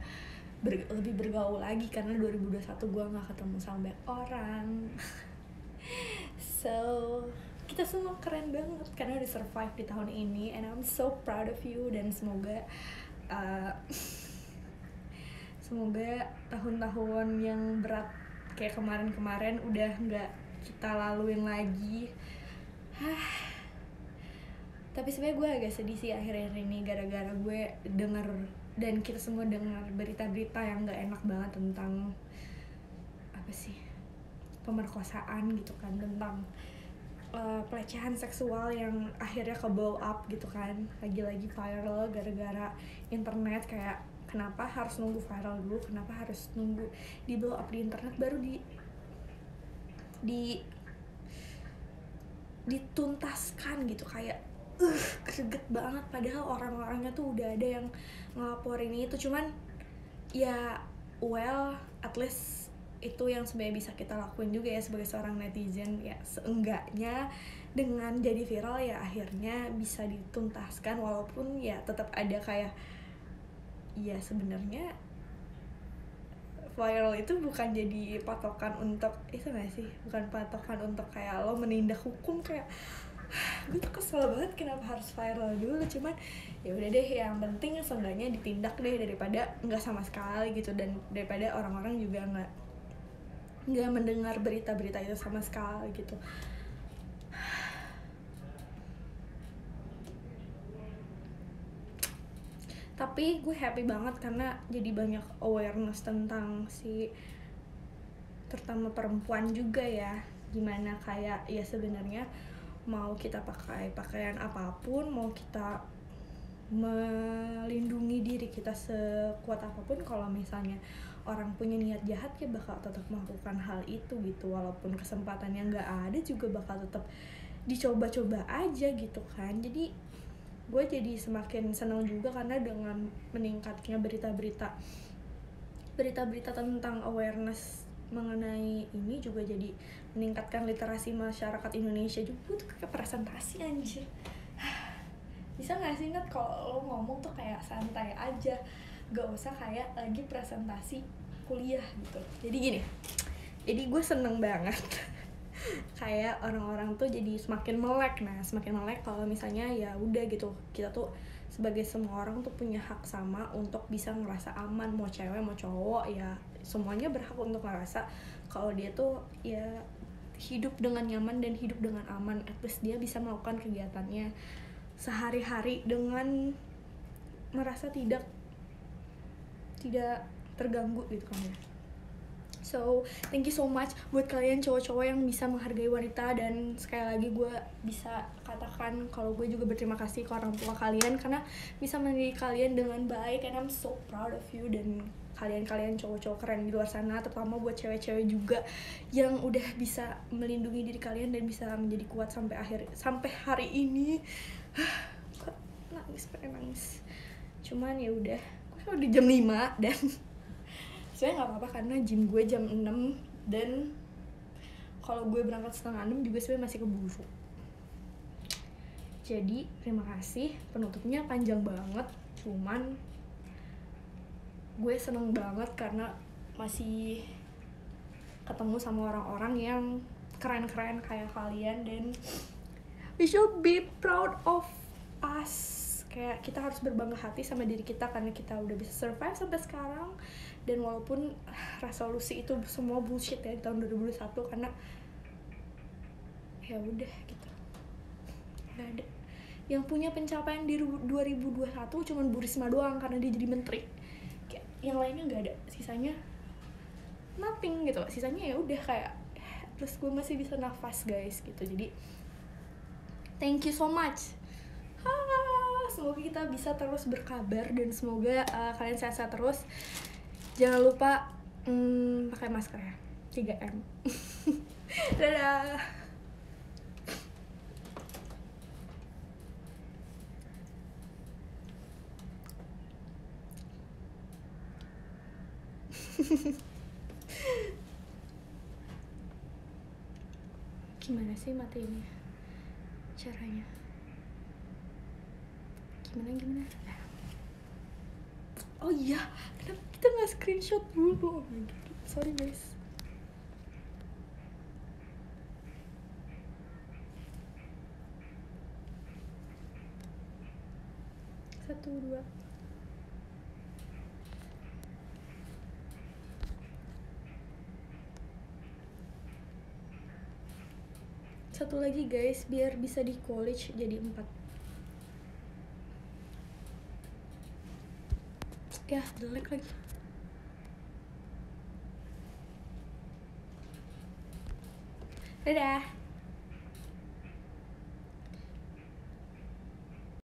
lebih bergaul lagi karena 2021 gue gak ketemu sama banyak orang. So kita semua keren banget karena udah survive di tahun ini, and I'm so proud of you. Dan semoga tahun-tahun yang berat kayak kemarin-kemarin udah gak kita laluin lagi. Tapi sebenarnya gue agak sedih sih akhir-akhir ini gara-gara gue denger, dan kita semua dengar berita-berita yang gak enak banget tentang apa sih, pemerkosaan gitu kan, tentang pelecehan seksual yang akhirnya ke blow up gitu kan, lagi-lagi viral gara-gara internet. Kayak kenapa harus nunggu viral dulu, kenapa harus nunggu di blow up di internet baru dituntaskan gitu. Kayak greget banget, padahal orang-orangnya tuh udah ada yang ngelaporin itu. Cuman ya well, at least itu yang sebenarnya bisa kita lakuin juga ya sebagai seorang netizen. Ya seenggaknya dengan jadi viral ya akhirnya bisa dituntaskan, walaupun ya tetap ada kayak, ya sebenarnya viral itu bukan jadi patokan untuk itu nggak sih, bukan patokan untuk kayak lo menindak hukum. Kayak gue tuh kesel banget kenapa harus viral dulu. Cuman ya udah deh, yang penting seenggaknya ditindak deh daripada nggak sama sekali gitu, dan daripada orang-orang juga nggak mendengar berita-berita itu sama sekali gitu. Tapi gue happy banget karena jadi banyak awareness tentang terutama perempuan juga ya, gimana kayak ya sebenarnya mau kita pakai pakaian apapun, mau kita melindungi diri kita sekuat apapun, kalau misalnya orang punya niat jahat ya bakal tetap melakukan hal itu gitu. Walaupun kesempatannya nggak ada juga bakal tetap dicoba-coba aja gitu kan. Jadi gue jadi semakin senang juga karena dengan meningkatnya berita-berita tentang awareness mengenai ini juga jadi meningkatkan literasi masyarakat Indonesia juga. Gue tuh kayak presentasi anjir. Bisa gak sih Nat kalau lo ngomong tuh kayak santai aja, gak usah kayak lagi presentasi kuliah gitu. Jadi gini, jadi gue seneng banget kayak orang-orang tuh jadi semakin melek. Nah semakin melek kalau misalnya ya udah gitu, kita tuh sebagai semua orang tuh punya hak sama untuk bisa ngerasa aman, mau cewek mau cowok ya semuanya berhak untuk ngerasa kalau dia tuh ya hidup dengan nyaman dan hidup dengan aman. At least dia bisa melakukan kegiatannya sehari-hari dengan merasa tidak terganggu gitu kan ya. So, thank you so much buat kalian cowok-cowok yang bisa menghargai wanita. Dan sekali lagi gue bisa katakan kalau gue juga berterima kasih ke orang tua kalian karena bisa mendidik kalian dengan baik. And I'm so proud of you. Dan kalian cowok-cowok keren di luar sana, terutama buat cewek-cewek juga yang udah bisa melindungi diri kalian dan bisa menjadi kuat sampai hari ini. Pengen nangis. Cuman ya udah, gue udah jam 5 dan sebenarnya nggak apa-apa karena gym gue jam 6 dan kalau gue berangkat setengah 6 juga sebenarnya masih keburu. Jadi terima kasih, penutupnya panjang banget, cuman gue seneng banget karena masih ketemu sama orang-orang yang keren-keren kayak kalian dan we should be proud of us. Kayak kita harus berbangga hati sama diri kita karena kita udah bisa survive sampai sekarang. Dan walaupun resolusi itu semua bullshit ya di tahun 2021 karena ya udah gitu, nggak ada yang punya pencapaian di 2021 cuman Bu Risma doang karena dia jadi menteri. Kayak yang lainnya nggak ada, sisanya nothing gitu, sisanya ya udah kayak terus gue masih bisa nafas guys gitu. Jadi thank you so much. Semoga kita bisa terus berkabar dan semoga kalian sehat-sehat terus. Jangan lupa pakai masker ya, 3M. Dadah. Gimana sih matiinnya caranya? Gimana? Oh iya, kenapa kita nggak screenshot dulu? Oh my god, sorry guys. Satu, dua. Satu lagi guys, biar bisa di college jadi 4. Ya, jelek lagi. Dadah.